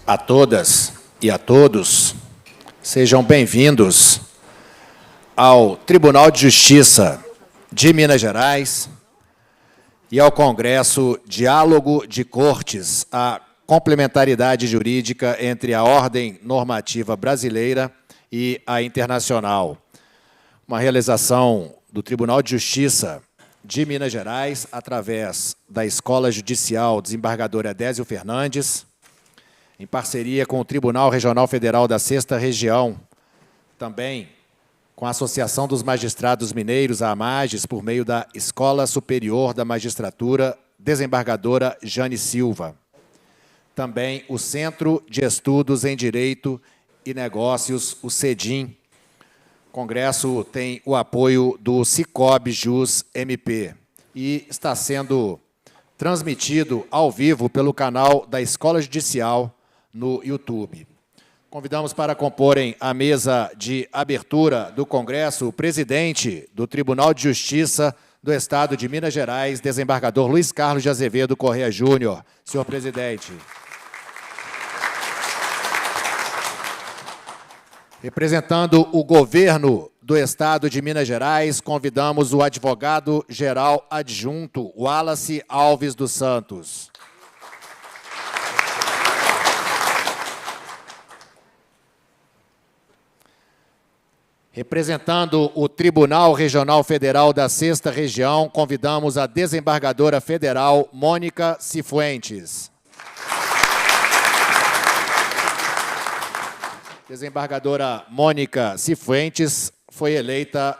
A todas e a todos, sejam bem-vindos ao Tribunal de Justiça de Minas Gerais e ao Congresso Diálogo de Cortes, a complementaridade jurídica entre a ordem normativa brasileira e a internacional. Uma realização do Tribunal de Justiça de Minas Gerais, através da Escola Judicial Desembargador Edésio Fernandes, em parceria com o Tribunal Regional Federal da 6ª Região, também com a Associação dos Magistrados Mineiros, a AMAGES, por meio da Escola Superior da Magistratura, desembargadora Jane Silva. Também o Centro de Estudos em Direito e Negócios, o CEDIM. O Congresso tem o apoio do Cicobi Jus MP e está sendo transmitido ao vivo pelo canal da Escola Judicial no YouTube. Convidamos para comporem a mesa de abertura do Congresso o presidente do Tribunal de Justiça do Estado de Minas Gerais, desembargador Luiz Carlos de Azevedo Corrêa Júnior. Senhor presidente. Representando o governo do Estado de Minas Gerais, convidamos o advogado-geral adjunto, Wallace Alves dos Santos. Representando o Tribunal Regional Federal da 6ª Região, convidamos a desembargadora federal Mônica Cifuentes. Desembargadora Mônica Cifuentes foi eleita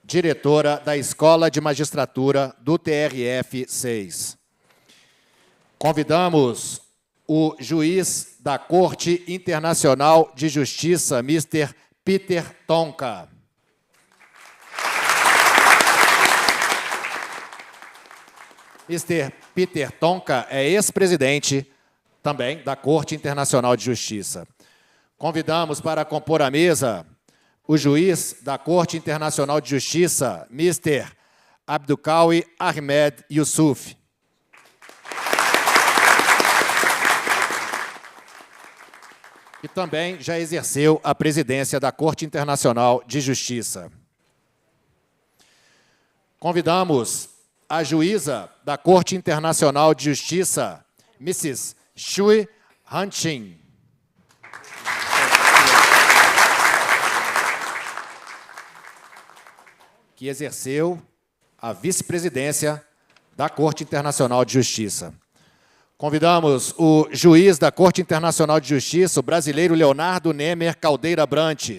diretora da Escola de Magistratura do TRF 6. Convidamos o juiz da Corte Internacional de Justiça, Mr. Peter Tonka. Mr. Peter Tonka é ex-presidente também da Corte Internacional de Justiça. Convidamos para compor a mesa o juiz da Corte Internacional de Justiça, Mr. Abdulkawi Ahmed Yusuf. E também já exerceu a presidência da Corte Internacional de Justiça. Convidamos a juíza da Corte Internacional de Justiça, Mrs. Shui Hanchin. Que exerceu a vice-presidência da Corte Internacional de Justiça. Convidamos o juiz da Corte Internacional de Justiça, o brasileiro Leonardo Nemer Caldeira Brant.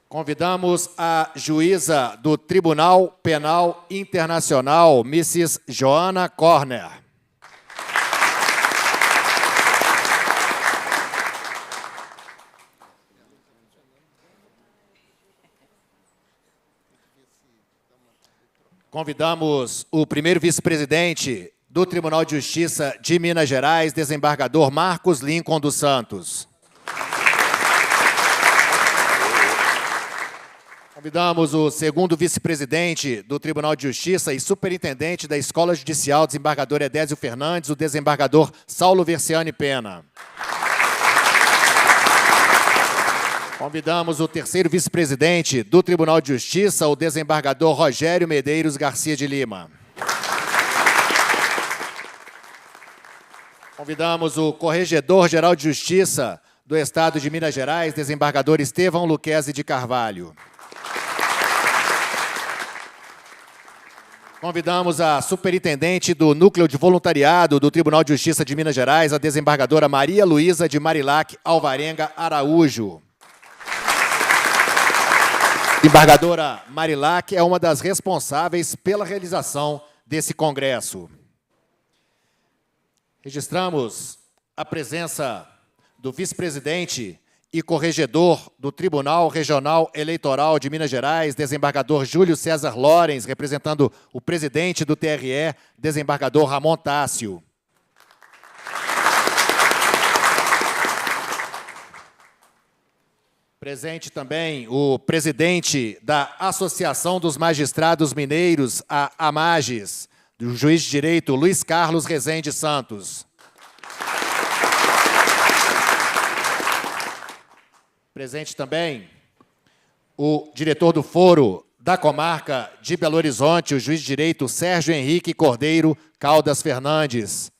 Convidamos a juíza do Tribunal Penal Internacional, Mrs. Joana Corner. Convidamos o primeiro vice-presidente do Tribunal de Justiça de Minas Gerais, desembargador Marcos Lincoln dos Santos. Convidamos o segundo vice-presidente do Tribunal de Justiça e superintendente da Escola Judicial, desembargador Edésio Fernandes, o desembargador Saulo Versiani Pena. Convidamos o terceiro vice-presidente do Tribunal de Justiça, o desembargador Rogério Medeiros Garcia de Lima. Convidamos o Corregedor-Geral de Justiça do Estado de Minas Gerais, desembargador Estevão Luquezzi de Carvalho. Convidamos a superintendente do Núcleo de Voluntariado do Tribunal de Justiça de Minas Gerais, a desembargadora Maria Luísa de Marilac Alvarenga Araújo. A desembargadora Marilac é uma das responsáveis pela realização desse congresso. Registramos a presença do vice-presidente e corregedor do Tribunal Regional Eleitoral de Minas Gerais, desembargador Júlio César Lorenz, representando o presidente do TRE, desembargador Ramon Tássio. Presente também o presidente da Associação dos Magistrados Mineiros, a AMAGES, do juiz de direito Luiz Carlos Rezende Santos. Presente também o diretor do Foro da Comarca de Belo Horizonte, o juiz de direito Sérgio Henrique Cordeiro Caldas Fernandes.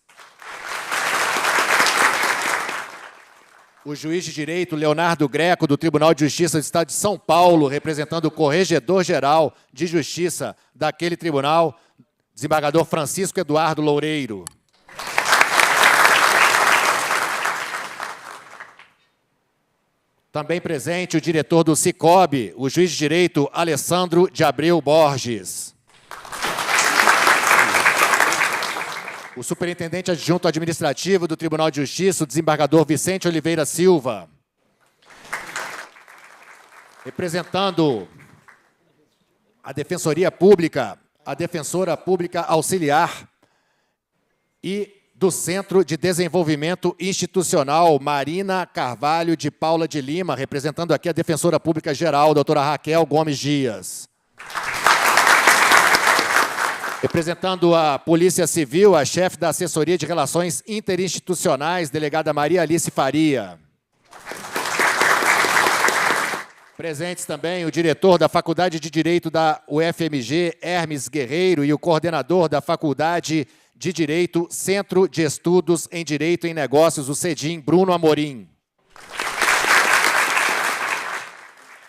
O juiz de direito Leonardo Greco, do Tribunal de Justiça do Estado de São Paulo, representando o Corregedor-Geral de Justiça daquele tribunal, desembargador Francisco Eduardo Loureiro. Também presente o diretor do Sicob, o juiz de direito Alessandro de Abreu Borges. O superintendente adjunto administrativo do Tribunal de Justiça, o desembargador Vicente Oliveira Silva. Representando a Defensoria Pública, a Defensora Pública Auxiliar e do Centro de Desenvolvimento Institucional, Marina Carvalho de Paula de Lima, representando aqui a Defensora Pública Geral, doutora Raquel Gomes Dias. Representando a Polícia Civil, a chefe da Assessoria de Relações Interinstitucionais, delegada Maria Alice Faria. Presentes também o diretor da Faculdade de Direito da UFMG, Hermes Guerreiro, e o coordenador da Faculdade de Direito, Centro de Estudos em Direito em Negócios, o CEDIM, Bruno Amorim.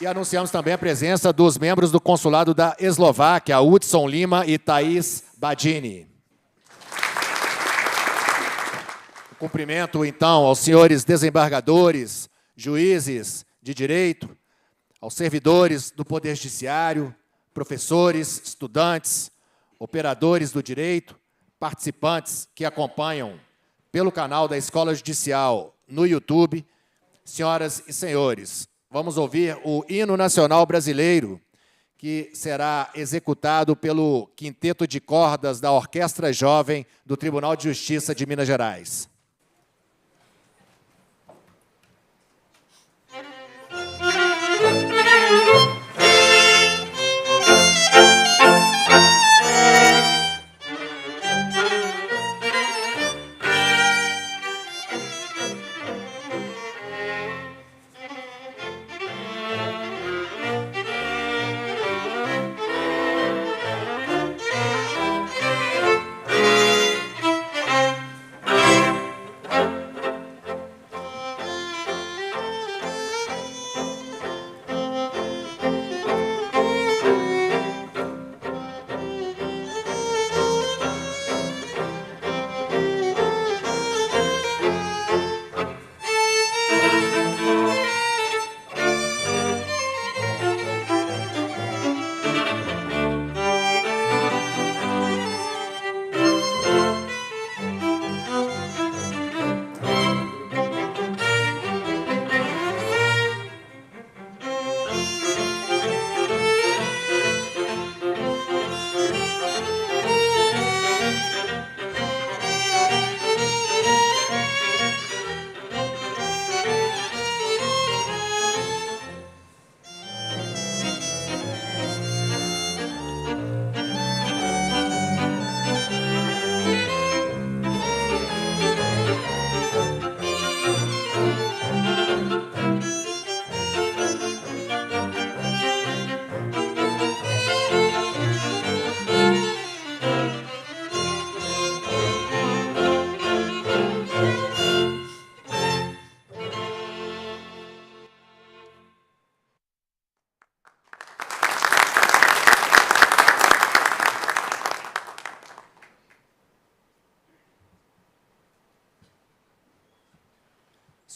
E anunciamos também a presença dos membros do Consulado da Eslováquia, Hudson Lima e Thaís Badini. Cumprimento, então, aos senhores desembargadores, juízes de direito, aos servidores do Poder Judiciário, professores, estudantes, operadores do direito, participantes que acompanham pelo canal da Escola Judicial no YouTube. Senhoras e senhores, vamos ouvir o hino nacional brasileiro, que será executado pelo Quinteto de Cordas da Orquestra Jovem do Tribunal de Justiça de Minas Gerais.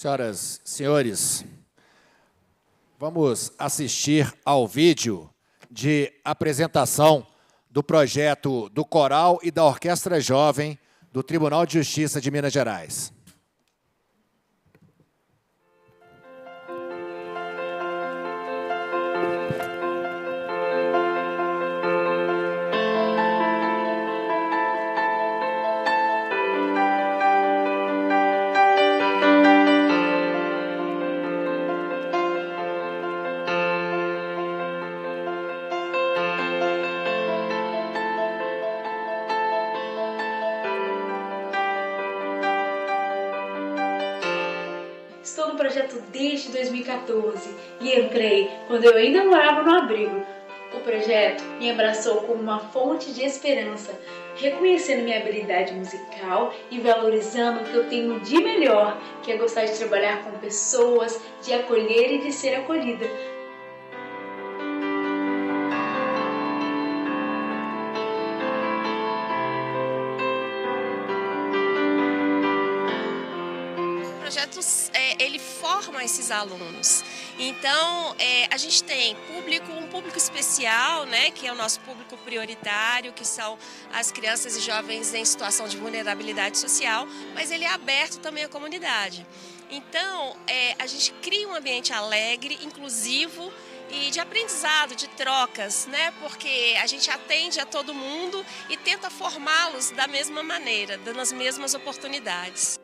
Senhoras e senhores, vamos assistir ao vídeo de apresentação do projeto do Coral e da Orquestra Jovem do Tribunal de Justiça de Minas Gerais. Estou no projeto desde 2014 e entrei quando eu ainda morava no abrigo. O projeto me abraçou como uma fonte de esperança, reconhecendo minha habilidade musical e valorizando o que eu tenho de melhor, que é gostar de trabalhar com pessoas, de acolher e de ser acolhida. Projetos, ele forma esses alunos. Então, a gente tem um público especial, né, que é o nosso público prioritário, que são as crianças e jovens em situação de vulnerabilidade social, mas ele é aberto também à comunidade. Então, a gente cria um ambiente alegre, inclusivo e de aprendizado, de trocas, né, porque a gente atende a todo mundo e tenta formá-los da mesma maneira, dando as mesmas oportunidades.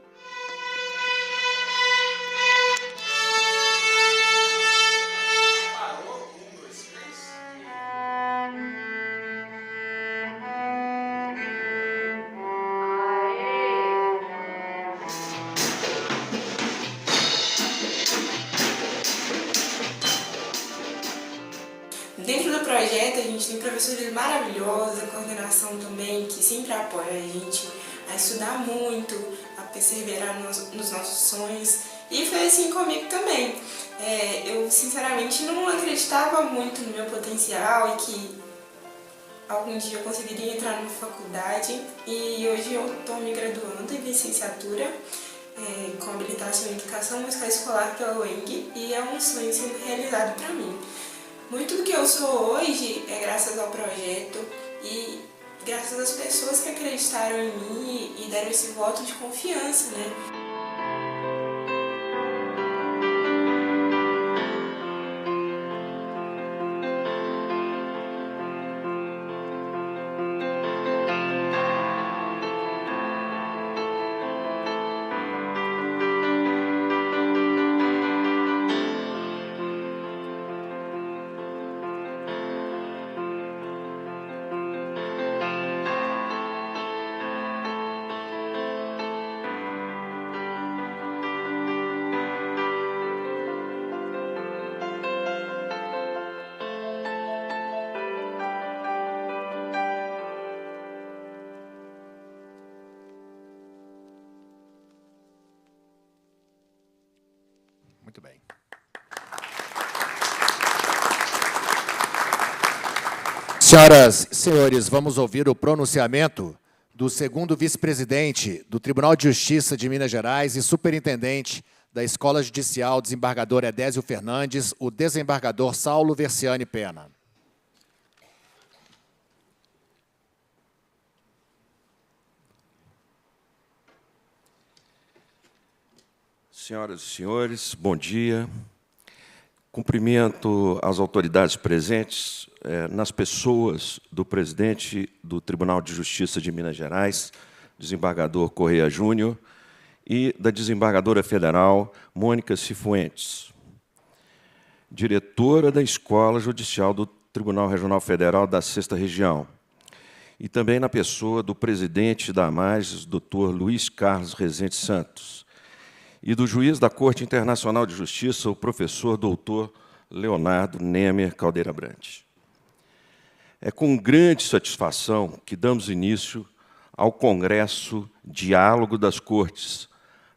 Dentro do projeto, a gente tem professores maravilhosos, a coordenação também, que sempre apoia a gente a estudar muito, a perseverar nos nossos sonhos. E foi assim comigo também. Eu, sinceramente, não acreditava muito no meu potencial e que algum dia eu conseguiria entrar numa faculdade. E hoje eu estou me graduando em licenciatura com habilitação em educação musical escolar pela UENG e é um sonho sendo realizado para mim. Muito do que eu sou hoje é graças ao projeto e graças às pessoas que acreditaram em mim e deram esse voto de confiança, né? Muito bem. Senhoras e senhores, vamos ouvir o pronunciamento do segundo vice-presidente do Tribunal de Justiça de Minas Gerais e superintendente da Escola Judicial, desembargador Edésio Fernandes, o desembargador Saulo Versiani Pena. Senhoras e senhores, bom dia. Cumprimento as autoridades presentes, nas pessoas do presidente do Tribunal de Justiça de Minas Gerais, desembargador Correia Júnior, e da desembargadora federal Mônica Cifuentes, diretora da Escola Judicial do Tribunal Regional Federal da 6ª Região, e também na pessoa do presidente da AMAGES, Dr. Luiz Carlos Rezende Santos, e do juiz da Corte Internacional de Justiça, o professor doutor Leonardo Nemer Caldeira Brant. É com grande satisfação que damos início ao Congresso Diálogo das Cortes,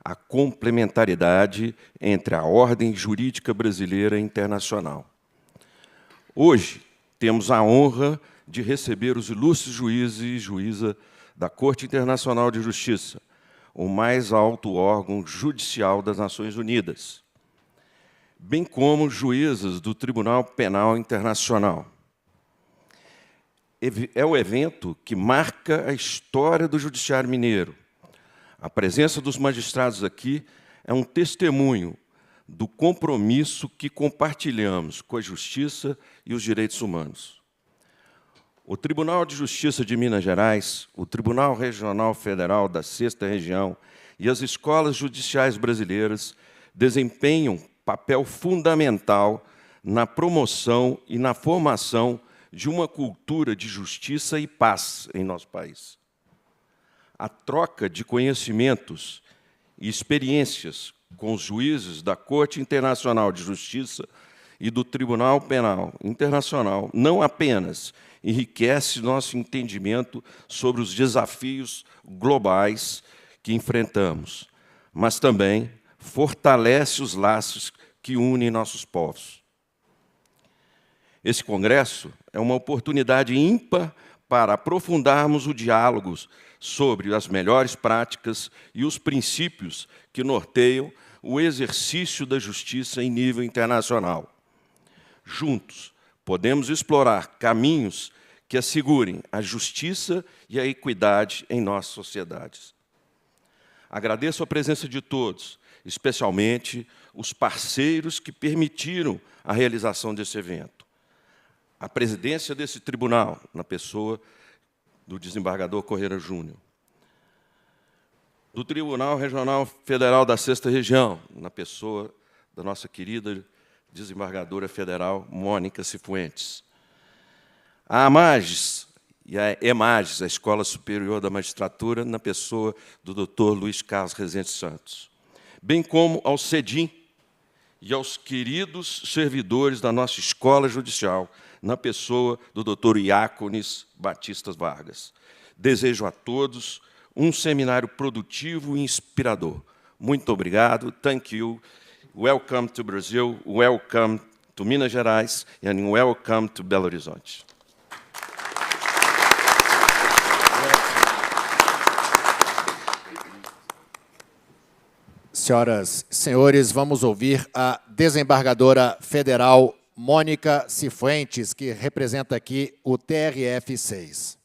a complementaridade entre a ordem jurídica brasileira e internacional. Hoje, temos a honra de receber os ilustres juízes e juíza da Corte Internacional de Justiça, o mais alto órgão judicial das Nações Unidas, bem como juízes do Tribunal Penal Internacional. É o evento que marca a história do judiciário mineiro. A presença dos magistrados aqui é um testemunho do compromisso que compartilhamos com a justiça e os direitos humanos. O Tribunal de Justiça de Minas Gerais, o Tribunal Regional Federal da 6ª Região e as escolas judiciais brasileiras desempenham papel fundamental na promoção e na formação de uma cultura de justiça e paz em nosso país. A troca de conhecimentos e experiências com os juízes da Corte Internacional de Justiça e do Tribunal Penal Internacional não apenas enriquece nosso entendimento sobre os desafios globais que enfrentamos, mas também fortalece os laços que unem nossos povos. Esse congresso é uma oportunidade ímpar para aprofundarmos o diálogo sobre as melhores práticas e os princípios que norteiam o exercício da justiça em nível internacional. Juntos, podemos explorar caminhos que assegurem a justiça e a equidade em nossas sociedades. Agradeço a presença de todos, especialmente os parceiros que permitiram a realização desse evento. A presidência desse tribunal, na pessoa do desembargador Correia Júnior. Do Tribunal Regional Federal da 6ª Região, na pessoa da nossa querida desembargadora federal Mônica Cifuentes. A AMAGES e a EMAGES, a Escola Superior da Magistratura, na pessoa do Dr. Luiz Carlos Rezende Santos. Bem como ao CEDIM e aos queridos servidores da nossa Escola Judicial, na pessoa do Dr. Iácones Batista Vargas. Desejo a todos um seminário produtivo e inspirador. Muito obrigado. Thank you. Welcome to Brazil. Welcome to Minas Gerais. And welcome to Belo Horizonte. Senhoras e senhores, vamos ouvir a desembargadora federal Mônica Cifuentes, que representa aqui o TRF6.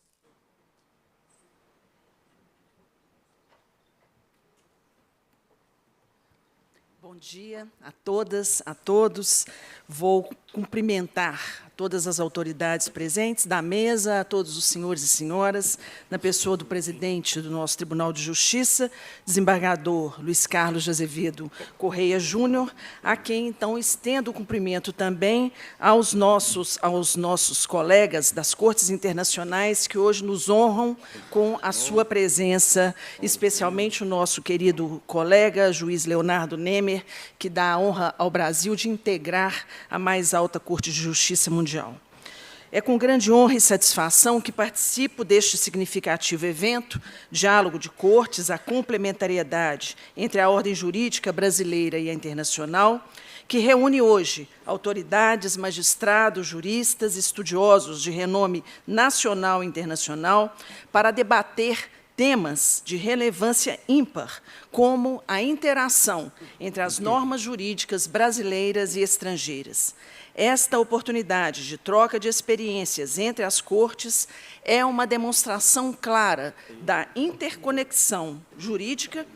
Bom dia a todas, a todos. Vou cumprimentar todas as autoridades presentes da mesa, a todos os senhores e senhoras, na pessoa do presidente do nosso Tribunal de Justiça, desembargador Luiz Carlos de Azevedo Correia Júnior, a quem, então, estendo o cumprimento também aos nossos colegas das Cortes Internacionais, que hoje nos honram com a sua presença, especialmente o nosso querido colega, juiz Leonardo Nemer, que dá a honra ao Brasil de integrar a mais alta Corte de Justiça Mundial. É com grande honra e satisfação que participo deste significativo evento, Diálogo de Cortes, a complementariedade entre a ordem jurídica brasileira e a internacional, que reúne hoje autoridades, magistrados, juristas, estudiosos de renome nacional e internacional para debater temas de relevância ímpar, como a interação entre as normas jurídicas brasileiras e estrangeiras. Esta oportunidade de troca de experiências entre as cortes é uma demonstração clara da interconexão jurídica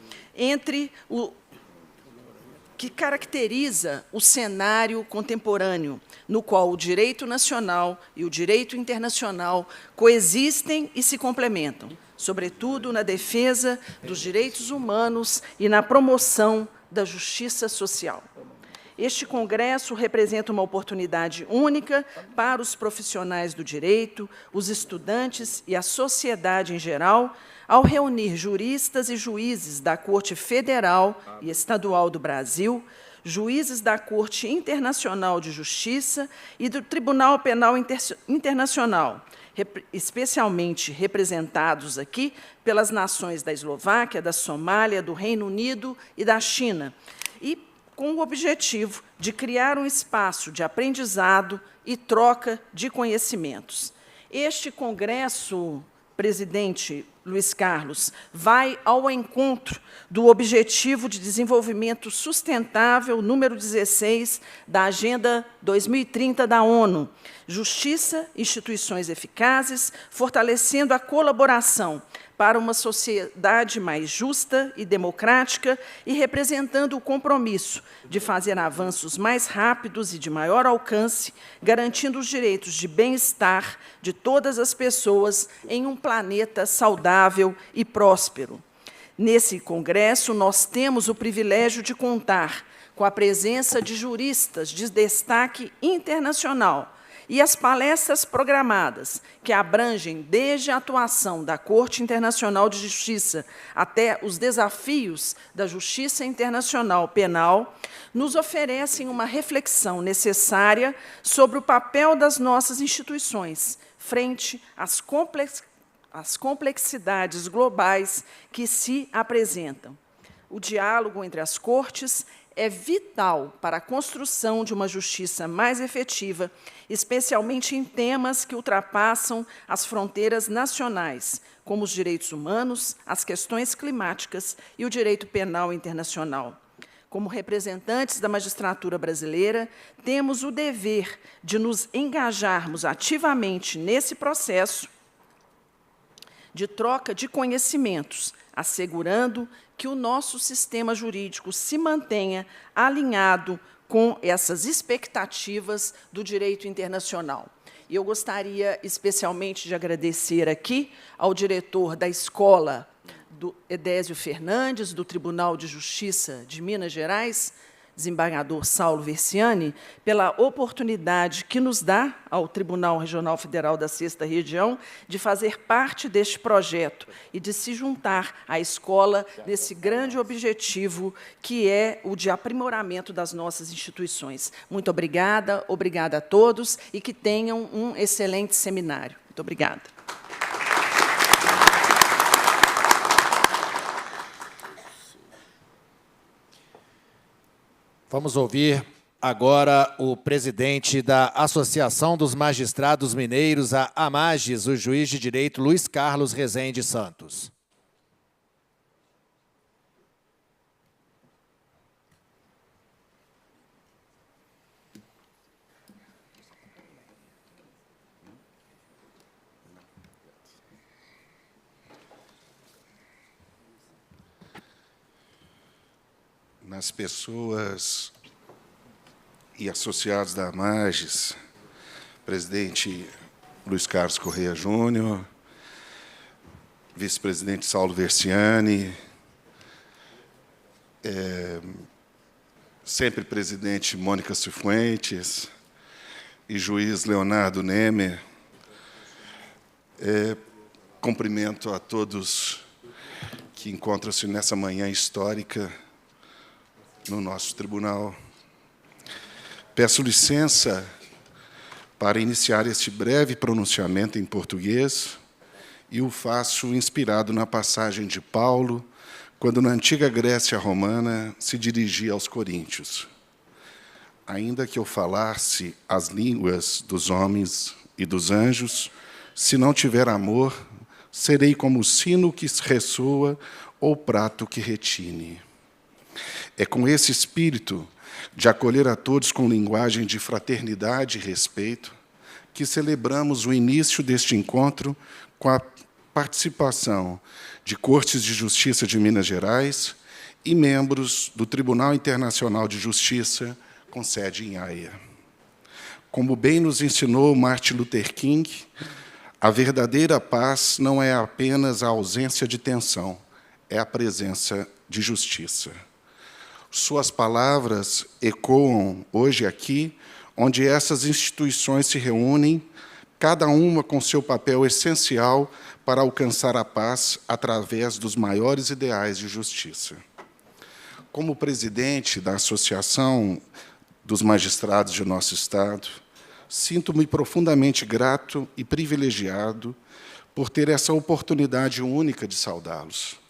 que caracteriza o cenário contemporâneo, no qual o direito nacional e o direito internacional coexistem e se complementam, sobretudo na defesa dos direitos humanos e na promoção da justiça social. Este congresso representa uma oportunidade única para os profissionais do direito, os estudantes e a sociedade em geral, ao reunir juristas e juízes da Corte Federal e Estadual do Brasil, juízes da Corte Internacional de Justiça e do Tribunal Penal Internacional, especialmente representados aqui pelas nações da Eslováquia, da Somália, do Reino Unido e da China, e com o objetivo de criar um espaço de aprendizado e troca de conhecimentos. Este congresso, presidente Luiz Carlos, vai ao encontro do Objetivo de Desenvolvimento Sustentável número 16 da Agenda 2030 da ONU, Justiça, instituições eficazes, fortalecendo a colaboração para uma sociedade mais justa e democrática e representando o compromisso de fazer avanços mais rápidos e de maior alcance, garantindo os direitos de bem-estar de todas as pessoas em um planeta saudável e próspero. Nesse congresso, nós temos o privilégio de contar com a presença de juristas de destaque internacional, e as palestras programadas, que abrangem desde a atuação da Corte Internacional de Justiça até os desafios da justiça internacional penal, nos oferecem uma reflexão necessária sobre o papel das nossas instituições frente às complexidades globais que se apresentam. O diálogo entre as cortes é vital para a construção de uma justiça mais efetiva, especialmente em temas que ultrapassam as fronteiras nacionais, como os direitos humanos, as questões climáticas e o direito penal internacional. Como representantes da magistratura brasileira, temos o dever de nos engajarmos ativamente nesse processo de troca de conhecimentos, assegurando que o nosso sistema jurídico se mantenha alinhado com essas expectativas do direito internacional. E eu gostaria especialmente de agradecer aqui ao diretor da escola, do Edésio Fernandes, do Tribunal de Justiça de Minas Gerais, desembargador Saulo Versiani, pela oportunidade que nos dá, ao Tribunal Regional Federal da 6ª Região, de fazer parte deste projeto e de se juntar à escola nesse grande objetivo, que é o de aprimoramento das nossas instituições. Muito obrigada, obrigada a todos, e que tenham um excelente seminário. Muito obrigada. Vamos ouvir agora o presidente da Associação dos Magistrados Mineiros, a AMAGES, o juiz de direito Luiz Carlos Rezende Santos. Nas pessoas e associados da AMAGES, presidente Luiz Carlos Correia Júnior, vice-presidente Saulo Versiani, sempre presidente Mônica Cifuentes e juiz Leonardo Nemer, cumprimento a todos que encontram-se nessa manhã histórica no nosso tribunal. Peço licença para iniciar este breve pronunciamento em português, e o faço inspirado na passagem de Paulo, quando na antiga Grécia romana se dirigia aos coríntios. Ainda que eu falasse as línguas dos homens e dos anjos, se não tiver amor, serei como o sino que ressoa ou o prato que retine. É com esse espírito de acolher a todos com linguagem de fraternidade e respeito que celebramos o início deste encontro com a participação de Cortes de Justiça de Minas Gerais e membros do Tribunal Internacional de Justiça, com sede em Haia. Como bem nos ensinou Martin Luther King, a verdadeira paz não é apenas a ausência de tensão, é a presença de justiça. Suas palavras ecoam hoje aqui, onde essas instituições se reúnem, cada uma com seu papel essencial para alcançar a paz através dos maiores ideais de justiça. Como presidente da Associação dos Magistrados de nosso Estado, sinto-me profundamente grato e privilegiado por ter essa oportunidade única de saudá-los.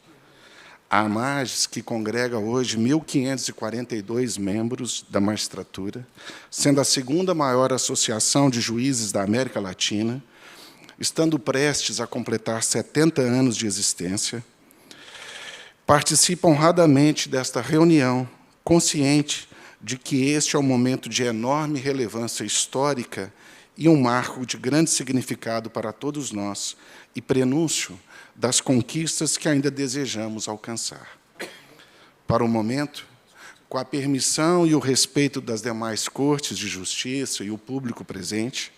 A AMAGES, que congrega hoje 1.542 membros da magistratura, sendo a segunda maior associação de juízes da América Latina, estando prestes a completar 70 anos de existência, participa honradamente desta reunião, consciente de que este é um momento de enorme relevância histórica e um marco de grande significado para todos nós e prenúncio das conquistas que ainda desejamos alcançar. Para o momento, com a permissão e o respeito das demais cortes de justiça e o público presente,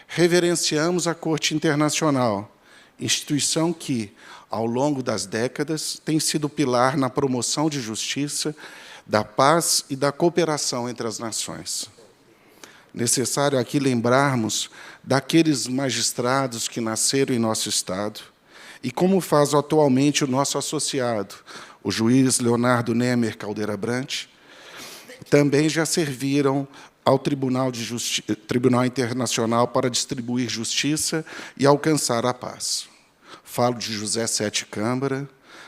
reverenciamos a Corte Internacional, instituição que, ao longo das décadas, tem sido pilar na promoção de justiça, da paz e da cooperação entre as nações. Necessário aqui lembrarmos daqueles magistrados que nasceram em nosso Estado, e como faz atualmente o nosso associado, o juiz Leonardo Nemer Caldeira Brant, também já serviram ao Tribunal Internacional para distribuir justiça e alcançar a paz. Falo de José Sete Câmara,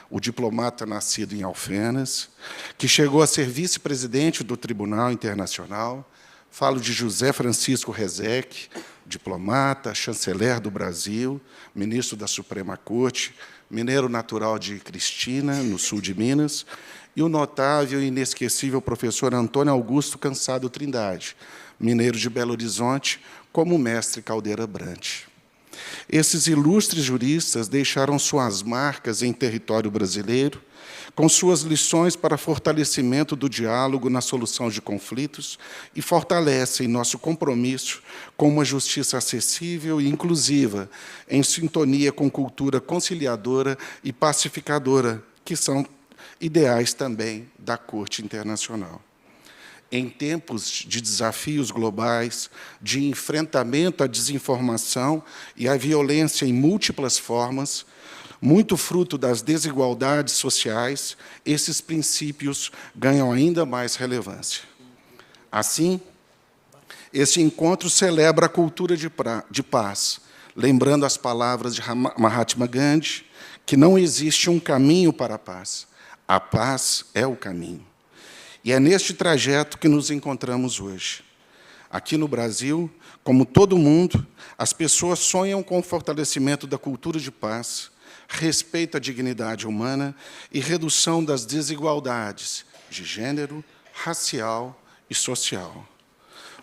o diplomata nascido em Alfenas, que chegou a ser vice-presidente do Tribunal Internacional. Falo de José Francisco Rezec, diplomata, chanceler do Brasil, ministro da Suprema Corte, mineiro natural de Cristina, no sul de Minas, e o notável e inesquecível professor Antônio Augusto Cansado Trindade, mineiro de Belo Horizonte, como mestre Caldeira Brant. Esses ilustres juristas deixaram suas marcas em território brasileiro, com suas lições para fortalecimento do diálogo na solução de conflitos e fortalecem nosso compromisso com uma justiça acessível e inclusiva, em sintonia com cultura conciliadora e pacificadora, que são ideais também da Corte Internacional. Em tempos de desafios globais, de enfrentamento à desinformação e à violência em múltiplas formas, muito fruto das desigualdades sociais, esses princípios ganham ainda mais relevância. Assim, este encontro celebra a cultura de paz, lembrando as palavras de Mahatma Gandhi, que não existe um caminho para a paz é o caminho. E é neste trajeto que nos encontramos hoje. Aqui no Brasil, como todo mundo, as pessoas sonham com o fortalecimento da cultura de paz, respeito à dignidade humana e redução das desigualdades de gênero, racial e social.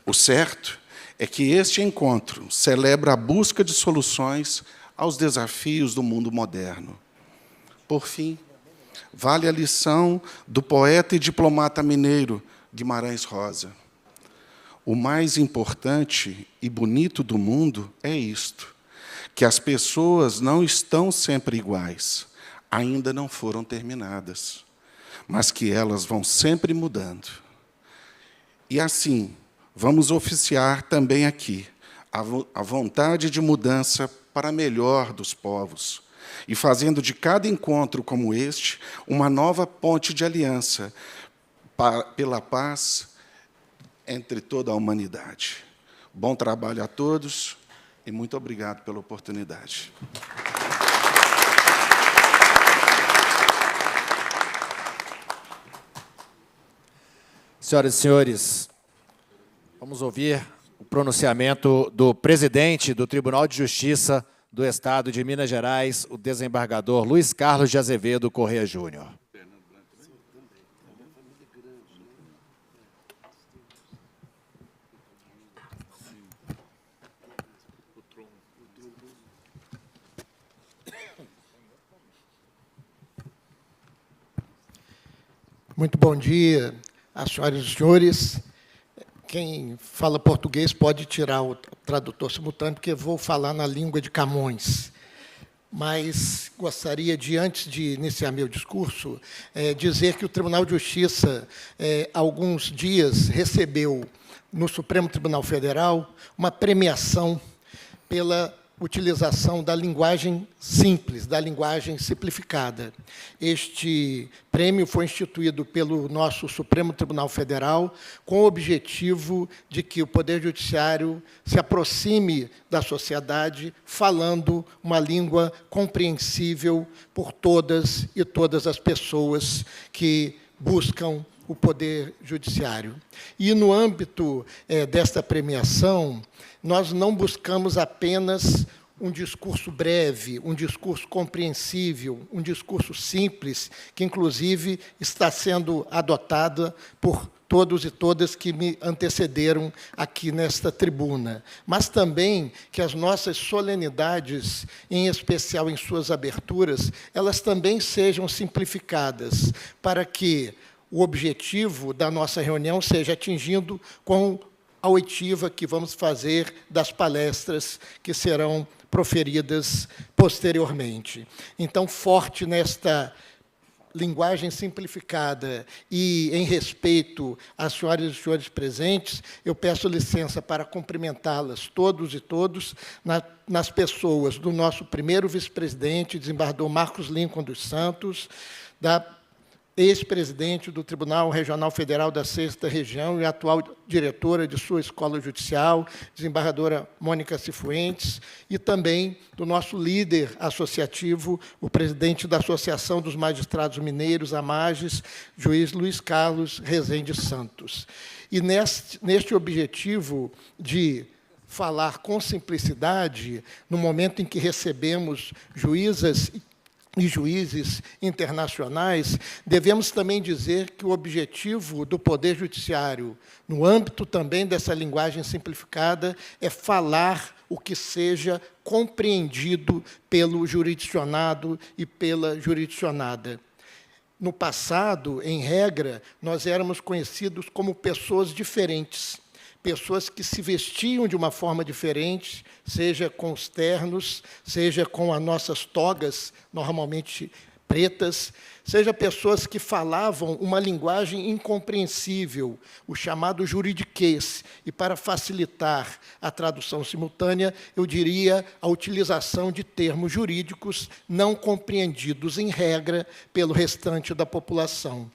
O certo é que este encontro celebra a busca de soluções aos desafios do mundo moderno. Por fim, vale a lição do poeta e diplomata mineiro Guimarães Rosa. O mais importante e bonito do mundo é isto, que as pessoas não estão sempre iguais, ainda não foram terminadas, mas que elas vão sempre mudando. E assim, vamos oficiar também aqui a vontade de mudança para melhor dos povos, e fazendo de cada encontro como este uma nova ponte de aliança pela paz entre toda a humanidade. Bom trabalho a todos e muito obrigado pela oportunidade. Senhoras e senhores, vamos ouvir o pronunciamento do presidente do Tribunal de Justiça do Estado de Minas Gerais, o desembargador Luiz Carlos de Azevedo Corrêa Júnior. Muito bom dia, às senhoras e senhores. Quem fala português pode tirar o tradutor simultâneo, porque vou falar na língua de Camões. Mas gostaria de, antes de iniciar meu discurso, dizer que o Tribunal de Justiça, há alguns dias, recebeu no Supremo Tribunal Federal uma premiação pela utilização da linguagem simples, da linguagem simplificada. Este prêmio foi instituído pelo nosso Supremo Tribunal Federal com o objetivo de que o Poder Judiciário se aproxime da sociedade falando uma língua compreensível por todas e todas as pessoas que buscam o Poder Judiciário. E, no âmbito desta premiação, nós não buscamos apenas um discurso breve, um discurso compreensível, um discurso simples, que, inclusive, está sendo adotada por todos e todas que me antecederam aqui nesta tribuna, mas também que as nossas solenidades, em especial em suas aberturas, elas também sejam simplificadas, para que o objetivo da nossa reunião seja atingido com a oitiva que vamos fazer das palestras que serão proferidas posteriormente. Então, forte nesta linguagem simplificada e em respeito às senhoras e senhores presentes, eu peço licença para cumprimentá-las, todos e todos, nas pessoas do nosso primeiro vice-presidente, desembargador Marcos Lincoln dos Santos, da ex-presidente do Tribunal Regional Federal da 6ª Região e atual diretora de sua escola judicial, desembargadora Mônica Cifuentes, e também do nosso líder associativo, o presidente da Associação dos Magistrados Mineiros, AMAGES, juiz Luiz Carlos Rezende Santos. E neste objetivo de falar com simplicidade, no momento em que recebemos juízas e juízes internacionais, devemos também dizer que o objetivo do Poder Judiciário, no âmbito também dessa linguagem simplificada, é falar o que seja compreendido pelo jurisdicionado e pela jurisdicionada. No passado, em regra, nós éramos conhecidos como pessoas diferentes, pessoas que se vestiam de uma forma diferente, seja com os ternos, seja com as nossas togas, normalmente pretas, seja pessoas que falavam uma linguagem incompreensível, o chamado juridiquês, e para facilitar a tradução simultânea, eu diria a utilização de termos jurídicos não compreendidos, em regra, pelo restante da população.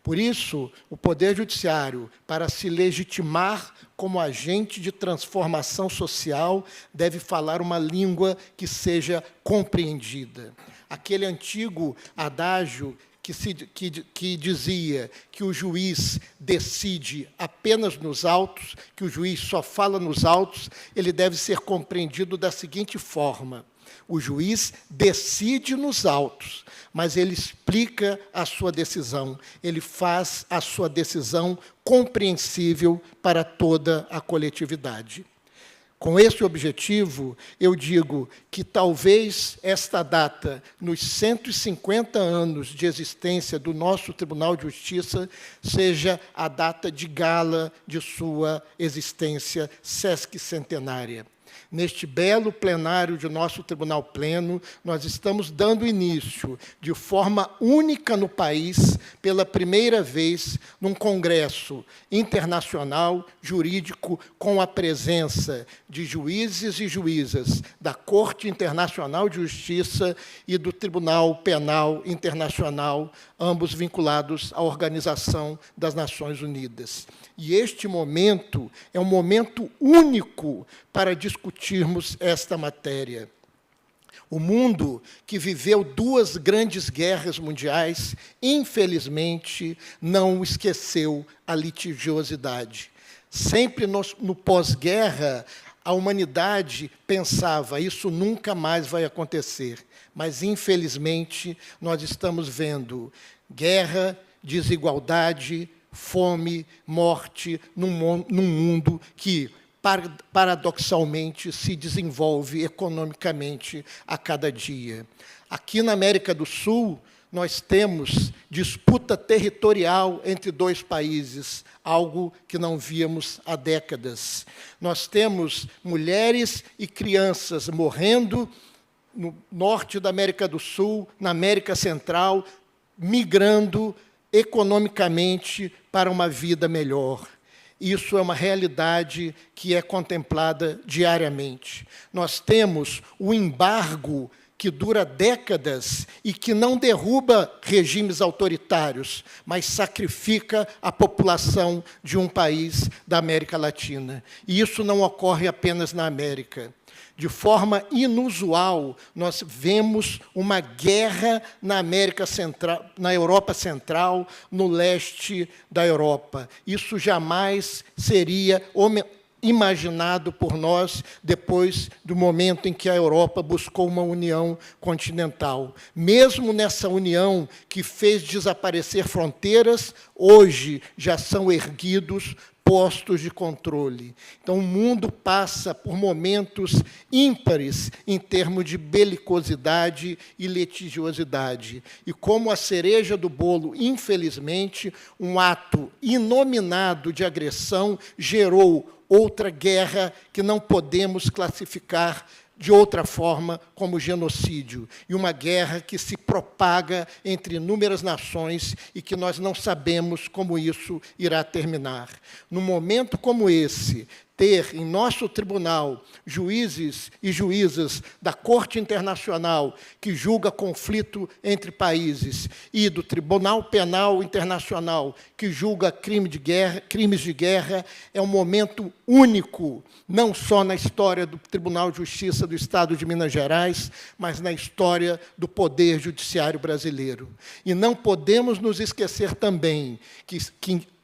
Por isso, o Poder Judiciário, para se legitimar como agente de transformação social, deve falar uma língua que seja compreendida. Aquele antigo adágio que dizia que o juiz decide apenas nos autos, que o juiz só fala nos autos, ele deve ser compreendido da seguinte forma: o juiz decide nos autos, mas ele explica a sua decisão, ele faz a sua decisão compreensível para toda a coletividade. Com esse objetivo, eu digo que talvez esta data, nos 150 anos de existência do nosso Tribunal de Justiça, seja a data de gala de sua existência sesquicentenária. Neste belo plenário de nosso Tribunal Pleno, nós estamos dando início, de forma única no país, pela primeira vez, num congresso internacional jurídico com a presença de juízes e juízas da Corte Internacional de Justiça e do Tribunal Penal Internacional, ambos vinculados à Organização das Nações Unidas. E este momento é um momento único para discutirmos esta matéria. O mundo, que viveu 2 grandes guerras mundiais, infelizmente, não esqueceu a litigiosidade. Sempre no pós-guerra, a humanidade pensava, isso nunca mais vai acontecer. Mas, infelizmente, nós estamos vendo guerra, desigualdade, fome, morte, num mundo que, paradoxalmente, se desenvolve economicamente a cada dia. Aqui na América do Sul, nós temos disputa territorial entre 2 países, algo que não víamos há décadas. Nós temos mulheres e crianças morrendo no norte da América do Sul, na América Central, migrando economicamente para uma vida melhor. Isso é uma realidade que é contemplada diariamente. Nós temos o embargo que dura décadas e que não derruba regimes autoritários, mas sacrifica a população de um país da América Latina. E isso não ocorre apenas na América. De forma inusual, nós vemos uma guerra na América Central, na Europa Central, no leste da Europa. Isso jamais seria imaginado por nós depois do momento em que a Europa buscou uma união continental. Mesmo nessa união que fez desaparecer fronteiras, hoje já são erguidos postos de controle. Então, o mundo passa por momentos ímpares em termos de belicosidade e litigiosidade. E como a cereja do bolo, infelizmente, um ato inominado de agressão gerou outra guerra que não podemos classificar de outra forma como genocídio, e uma guerra que se propaga entre inúmeras nações e que nós não sabemos como isso irá terminar. Num momento como esse, ter em nosso tribunal juízes e juízas da Corte Internacional que julga conflito entre países e do Tribunal Penal Internacional que julga crimes de guerra é um momento único, não só na história do Tribunal de Justiça do Estado de Minas Gerais, mas na história do Poder Judiciário brasileiro. E não podemos nos esquecer também que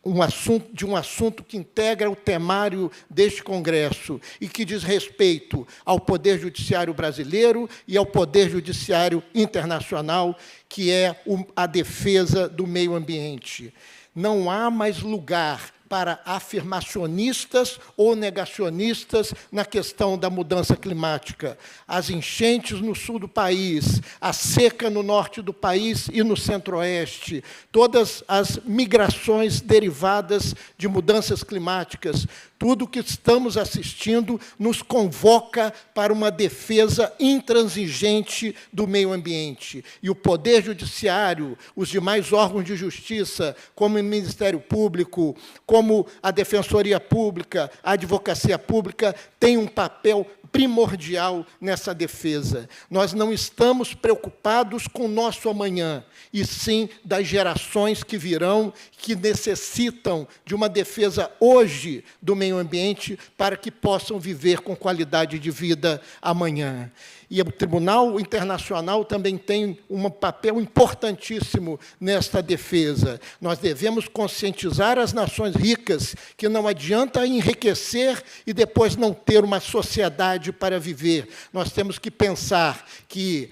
um assunto que integra o temário deste Congresso e que diz respeito ao Poder Judiciário brasileiro e ao Poder Judiciário internacional, que é a defesa do meio ambiente. Não há mais lugar para afirmacionistas ou negacionistas na questão da mudança climática. As enchentes no sul do país, a seca no norte do país e no centro-oeste, todas as migrações derivadas de mudanças climáticas, tudo o que estamos assistindo nos convoca para uma defesa intransigente do meio ambiente. E o Poder Judiciário, os demais órgãos de justiça, como o Ministério Público, como a Defensoria Pública, a Advocacia Pública, têm um papel primordial nessa defesa. Nós não estamos preocupados com o nosso amanhã, e sim das gerações que virão, que necessitam de uma defesa hoje do meio ambiente para que possam viver com qualidade de vida amanhã. E o Tribunal Internacional também tem um papel importantíssimo nesta defesa. Nós devemos conscientizar as nações ricas que não adianta enriquecer e depois não ter uma sociedade para viver. Nós temos que pensar que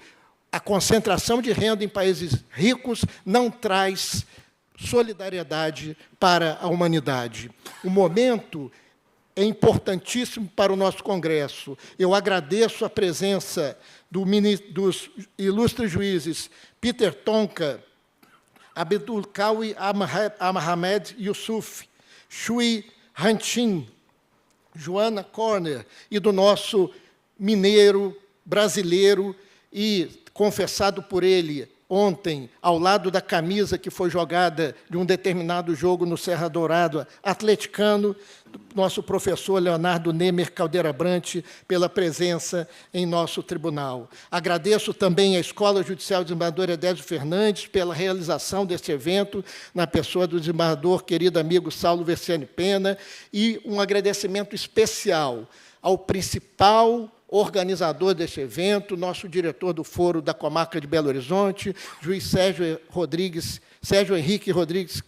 a concentração de renda em países ricos não traz solidariedade para a humanidade. O momento é importantíssimo para o nosso Congresso. Eu agradeço a presença dos ilustres juízes Peter Tonka, Abdulkawi Ahmed Yusuf, Shui Hanchin, Joana Corner, e do nosso mineiro brasileiro e confessado por ele ontem, ao lado da camisa que foi jogada de um determinado jogo no Serra Dourada, atleticano, nosso professor Leonardo Nemer Caldeira Brant, pela presença em nosso tribunal. Agradeço também à Escola Judicial do Desembargador Edésio Fernandes pela realização deste evento, na pessoa do desembargador, querido amigo Saulo Versiani Pena, e um agradecimento especial ao principal organizador deste evento, nosso diretor do Foro da Comarca de Belo Horizonte, juiz Sérgio Henrique Rodrigues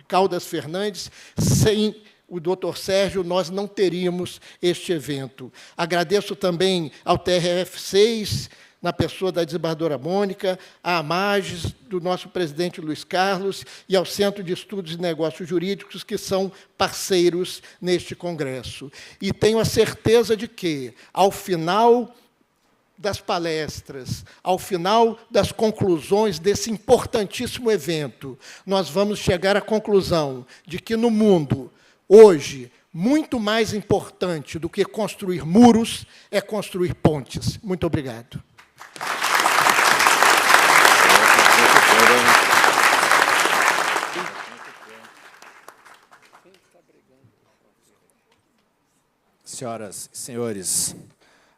Caldas Fernandes. Sem o doutor Sérgio, nós não teríamos este evento. Agradeço também ao TRF6, na pessoa da desembargadora Mônica, à AMAGES, do nosso presidente Luiz Carlos, e ao Centro de Estudos e Negócios Jurídicos, que são parceiros neste Congresso. E tenho a certeza de que, ao final das palestras, ao final das conclusões desse importantíssimo evento, nós vamos chegar à conclusão de que, no mundo, hoje, muito mais importante do que construir muros é construir pontes. Muito obrigado. Senhoras e senhores,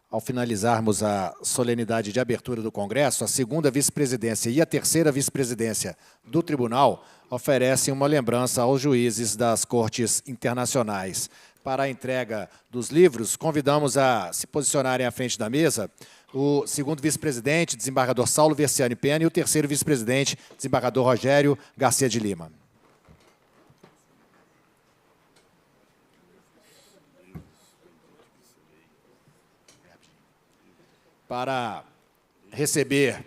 ao finalizarmos a solenidade de abertura do Congresso, a segunda vice-presidência e a terceira vice-presidência do Tribunal oferecem uma lembrança aos juízes das Cortes Internacionais. Para a entrega dos livros, convidamos a se posicionarem à frente da mesa o segundo vice-presidente, desembargador Saulo Versiani Pena, e o terceiro vice-presidente, desembargador Rogério Garcia de Lima. Para receber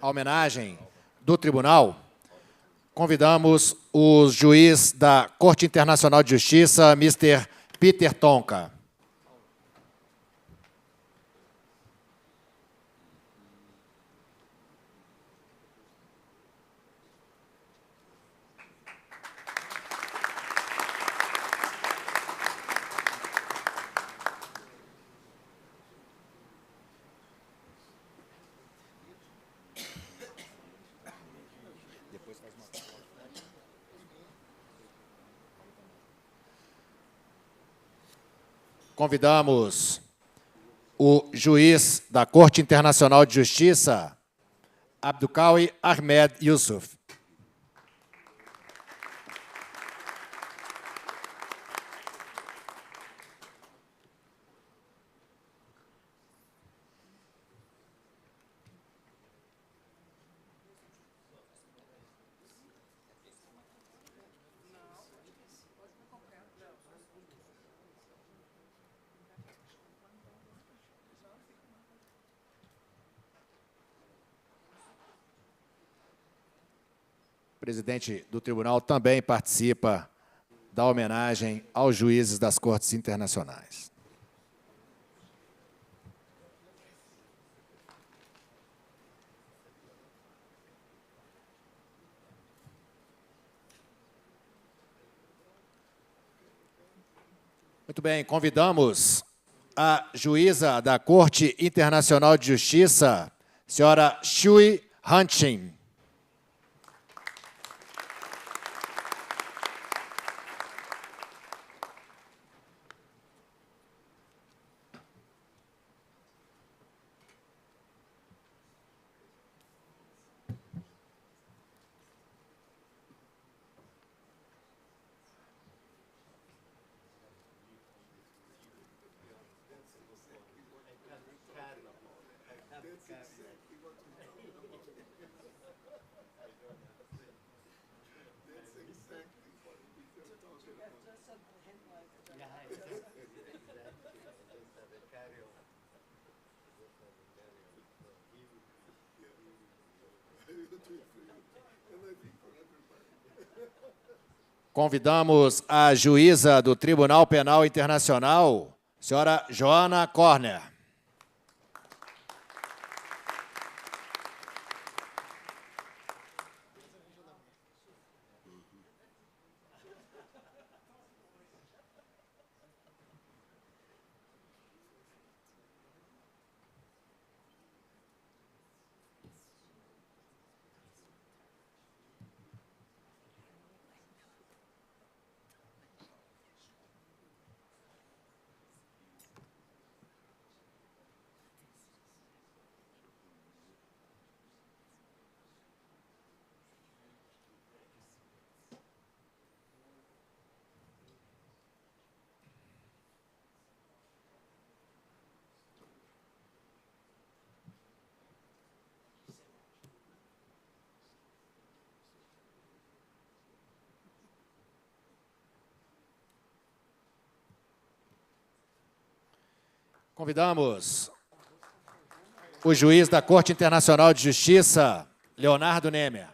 a homenagem do tribunal, convidamos o juiz da Corte Internacional de Justiça, Mr. Peter Tonka. Convidamos o juiz da Corte Internacional de Justiça, Abdulkawi Ahmed Yusuf. O presidente do tribunal também participa da homenagem aos juízes das Cortes Internacionais. Muito bem, convidamos a juíza da Corte Internacional de Justiça, senhora Shui Hanchin. Convidamos a juíza do Tribunal Penal Internacional, senhora Joana Corner. Convidamos o juiz da Corte Internacional de Justiça, Leonardo Nemer.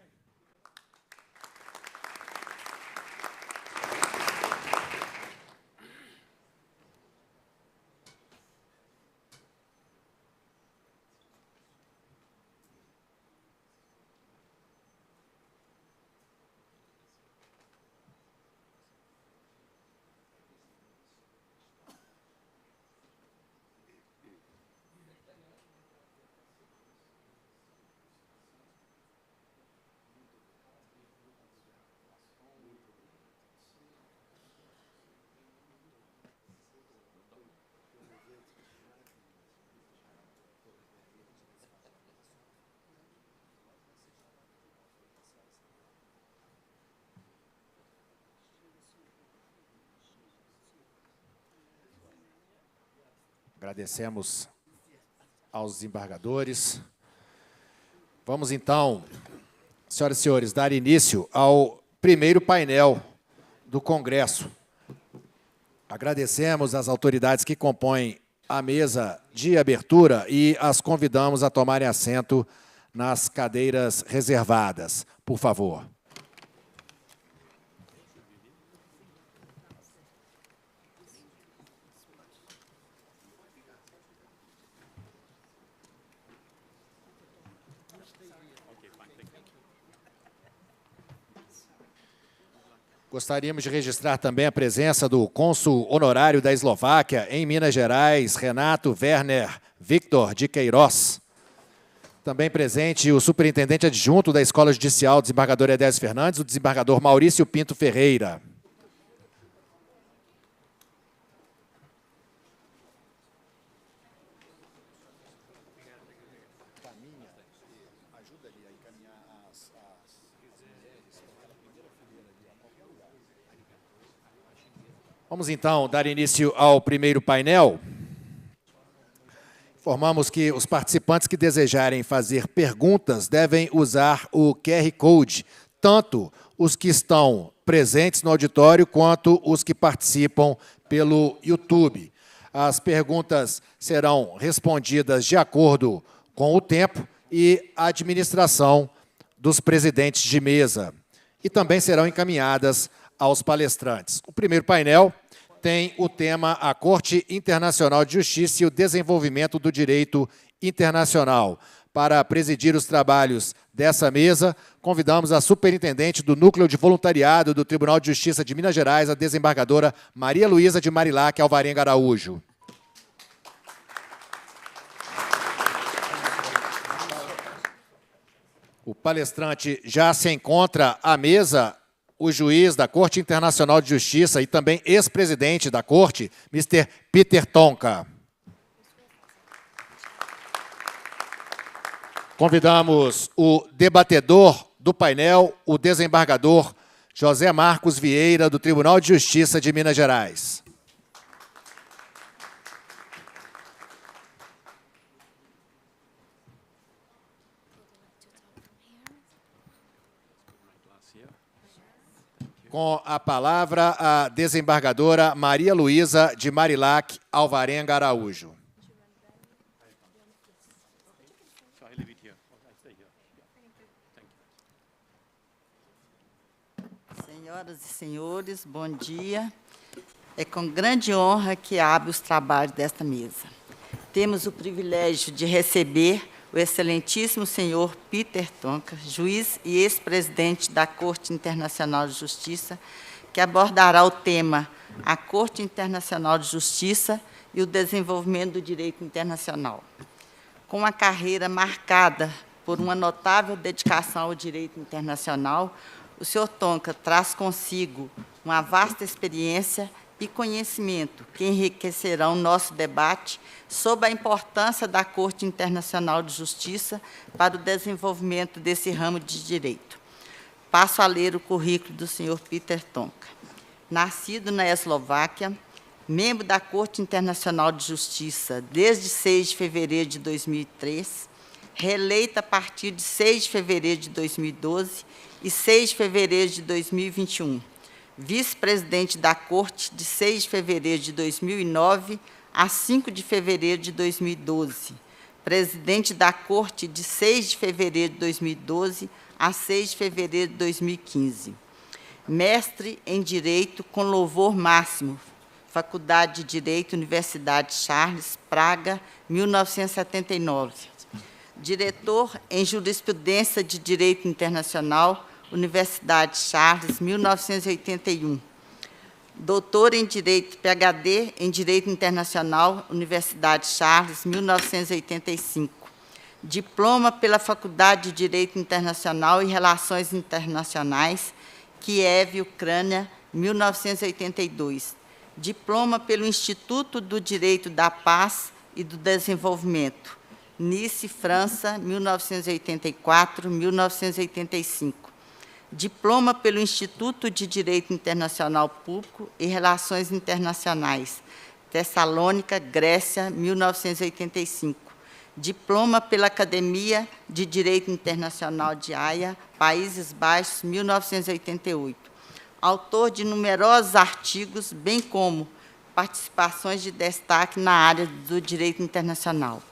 Agradecemos aos desembargadores. Vamos, então, senhoras e senhores, dar início ao primeiro painel do Congresso. Agradecemos às autoridades que compõem a mesa de abertura e as convidamos a tomarem assento nas cadeiras reservadas, por favor. Gostaríamos de registrar também a presença do cônsul honorário da Eslováquia em Minas Gerais, Renato Werner Victor de Queiroz. Também presente o superintendente adjunto da Escola Judicial, desembargador Edésio Fernandes, o desembargador Maurício Pinto Ferreira. Vamos, então, dar início ao primeiro painel. Informamos que os participantes que desejarem fazer perguntas devem usar o QR Code, tanto os que estão presentes no auditório quanto os que participam pelo YouTube. As perguntas serão respondidas de acordo com o tempo e a administração dos presidentes de mesa. E também serão encaminhadas aos palestrantes. O primeiro painel tem o tema A Corte Internacional de Justiça e o Desenvolvimento do Direito Internacional. Para presidir os trabalhos dessa mesa, convidamos a superintendente do Núcleo de Voluntariado do Tribunal de Justiça de Minas Gerais, a desembargadora Maria Luísa de Marilac Alvarenga Araújo. O palestrante já se encontra à mesa, o juiz da Corte Internacional de Justiça e também ex-presidente da Corte, Mr. Peter Tonka. Convidamos o debatedor do painel, o desembargador José Marcos Vieira, do Tribunal de Justiça de Minas Gerais. Com a palavra, a desembargadora Maria Luísa de Marilac Alvarenga Araújo. Senhoras e senhores, bom dia. É com grande honra que abro os trabalhos desta mesa. Temos o privilégio de receber o excelentíssimo senhor Peter Tonka, juiz e ex-presidente da Corte Internacional de Justiça, que abordará o tema A Corte Internacional de Justiça e o Desenvolvimento do Direito Internacional. Com uma carreira marcada por uma notável dedicação ao direito internacional, o senhor Tonka traz consigo uma vasta experiência e conhecimento que enriquecerão nosso debate sobre a importância da Corte Internacional de Justiça para o desenvolvimento desse ramo de direito. Passo a ler o currículo do senhor Peter Tonka. Nascido na Eslováquia, membro da Corte Internacional de Justiça desde 6 de fevereiro de 2003, reeleito a partir de 6 de fevereiro de 2012 e 6 de fevereiro de 2021, vice-presidente da Corte de 6 de fevereiro de 2009 a 5 de fevereiro de 2012, presidente da Corte de 6 de fevereiro de 2012 a 6 de fevereiro de 2015. Mestre em Direito com louvor máximo, Faculdade de Direito, Universidade Charles, Praga, 1979. Diretor em Jurisprudência de Direito Internacional, Universidade Charles, 1981. Doutor em Direito, PhD em Direito Internacional, Universidade Charles, 1985. Diploma pela Faculdade de Direito Internacional e Relações Internacionais, Kiev, Ucrânia, 1982. Diploma pelo Instituto do Direito da Paz e do Desenvolvimento, Nice, França, 1984-1985. Diploma pelo Instituto de Direito Internacional Público e Relações Internacionais, Tessalônica, Grécia, 1985. Diploma pela Academia de Direito Internacional de Haia, Países Baixos, 1988. Autor de numerosos artigos, bem como participações de destaque na área do direito internacional.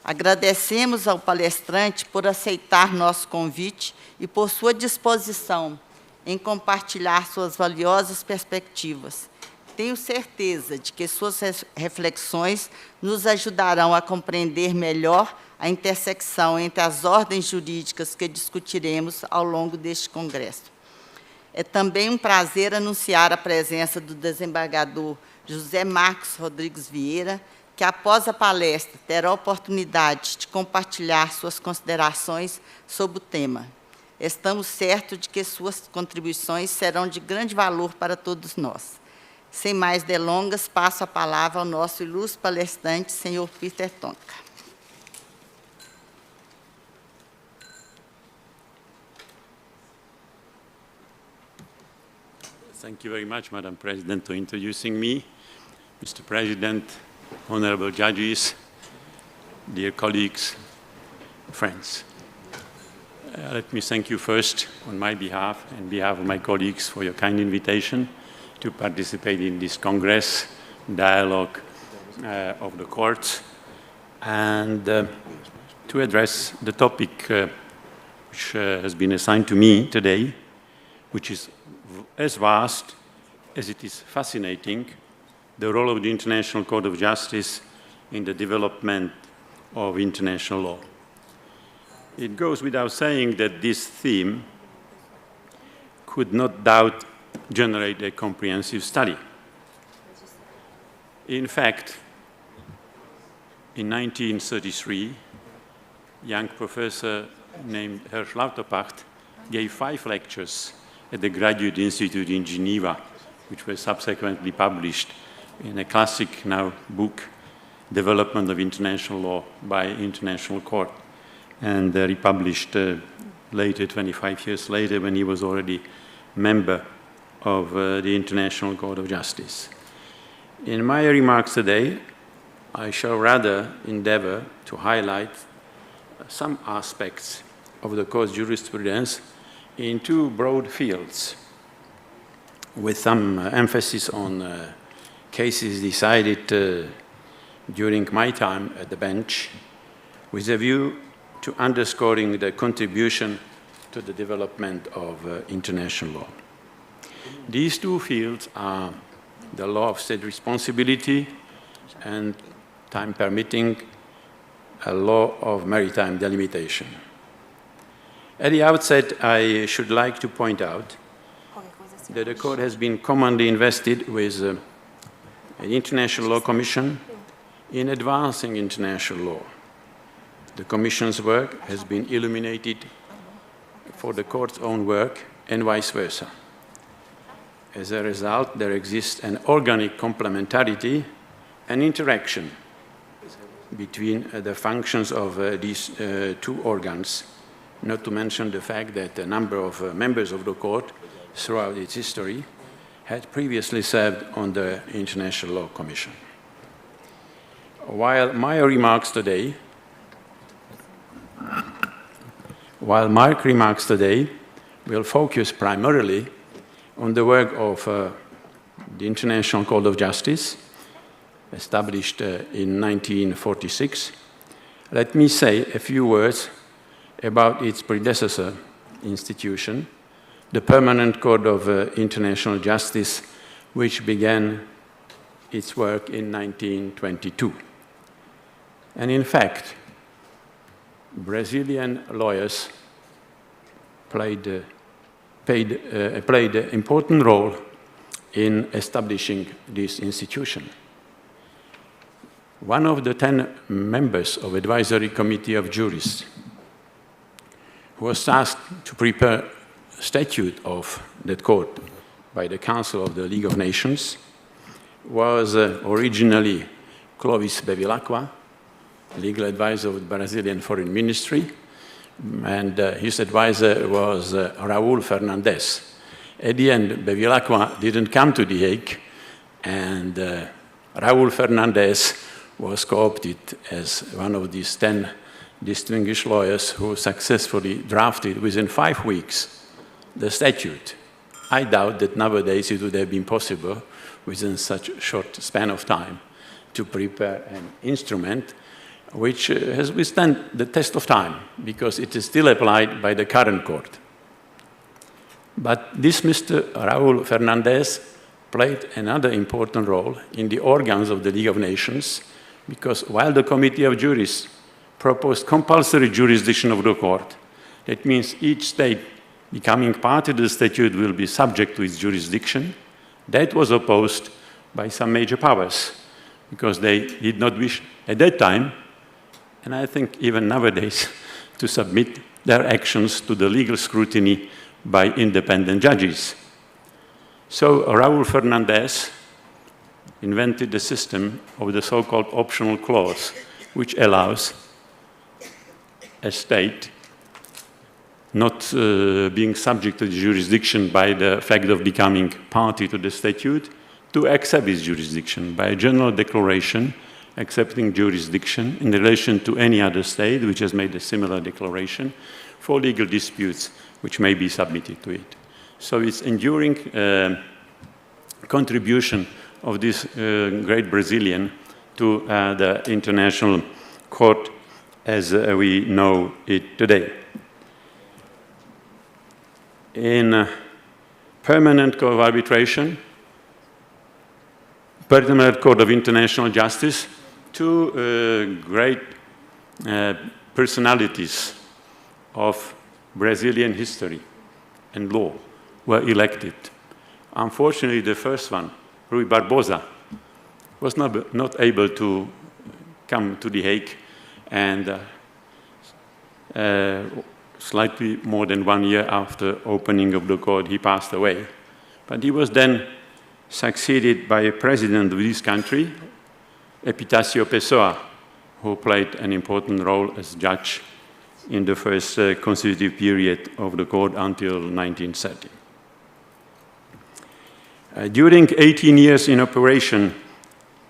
Agradecemos ao palestrante por aceitar nosso convite e por sua disposição em compartilhar suas valiosas perspectivas. Tenho certeza de que suas reflexões nos ajudarão a compreender melhor a intersecção entre as ordens jurídicas que discutiremos ao longo deste congresso. É também um prazer anunciar a presença do desembargador José Marcos Rodrigues Vieira, que, após a palestra, terá a oportunidade de compartilhar suas considerações sobre o tema. Estamos certos de que suas contribuições serão de grande valor para todos nós. Sem mais delongas, passo a palavra ao nosso ilustre palestrante, senhor Peter Tonka. Thank you very much, Madam President, for introducing me. Mr. President, honorable judges, dear colleagues, friends. Let me thank you first on my behalf and behalf of my colleagues for your kind invitation to participate in this Congress Dialogue of the Courts and to address the topic which has been assigned to me today, which is as vast as it is fascinating, the role of the International Court of Justice in the development of international law. It goes without saying that this theme could not doubt generate a comprehensive study. In fact, in 1933, a young professor named Herr Schlauterpacht gave 5 lectures at the Graduate Institute in Geneva, which were subsequently published in a classic now book, Development of International Law by International Court, and republished later, 25 years later, when he was already member of the International Court of Justice. In my remarks today, I shall rather endeavor to highlight some aspects of the Court's jurisprudence in 2 broad fields, with some emphasis on cases decided during my time at the bench, with a view to underscoring the contribution to the development of international law. These 2 fields are the law of state responsibility and, time permitting, a law of maritime delimitation. At the outset, I should like to point out that the Court has been commonly invested with an International Law Commission in advancing international law. The Commission's work has been illuminated for the Court's own work and vice versa. As a result, there exists an organic complementarity and interaction between the functions of these 2 organs, not to mention the fact that a number of members of the Court throughout its history had previously served on the International Law Commission. While my remarks today will focus primarily on the work of the International Court of Justice, established in 1946, let me say a few words about its predecessor institution, the Permanent Court of International Justice, which began its work in 1922. And in fact, Brazilian lawyers played an important role in establishing this institution. One of the 10 members of Advisory Committee of Jurists who was tasked to prepare a statute of that court by the Council of the League of Nations was originally Clovis Bevilacqua, legal advisor of the Brazilian Foreign Ministry, and his advisor was Raul Fernandez. At the end, Bevilacqua didn't come to The Hague, and Raul Fernandez was co-opted as one of these 10 distinguished lawyers who successfully drafted within 5 weeks the statute. I doubt that nowadays it would have been possible within such a short span of time to prepare an instrument which has withstood the test of time because it is still applied by the current court. But this Mr. Raul Fernandez played another important role in the organs of the League of Nations because while the Committee of Jurists proposed compulsory jurisdiction of the court, that means each state becoming part of the statute will be subject to its jurisdiction, that was opposed by some major powers because they did not wish at that time, and I think even nowadays, to submit their actions to the legal scrutiny by independent judges. So Raul Fernandez invented the system of the so-called optional clause, which allows a state not being subject to the jurisdiction by the fact of becoming party to the statute, to accept its jurisdiction by a general declaration accepting jurisdiction in relation to any other state which has made a similar declaration for legal disputes which may be submitted to it. So it's enduring contribution of this great Brazilian to the international court as we know it today. In permanent court of arbitration, permanent court of international justice, two great personalities of Brazilian history and law were elected. Unfortunately, the first one, Rui Barbosa, was not able to come to The Hague, and slightly more than 1 year after opening of the court, he passed away. But he was then succeeded by a president of this country, Epitácio Pessoa, who played an important role as judge in the first constitutive period of the court until 1930. During 18 years in operation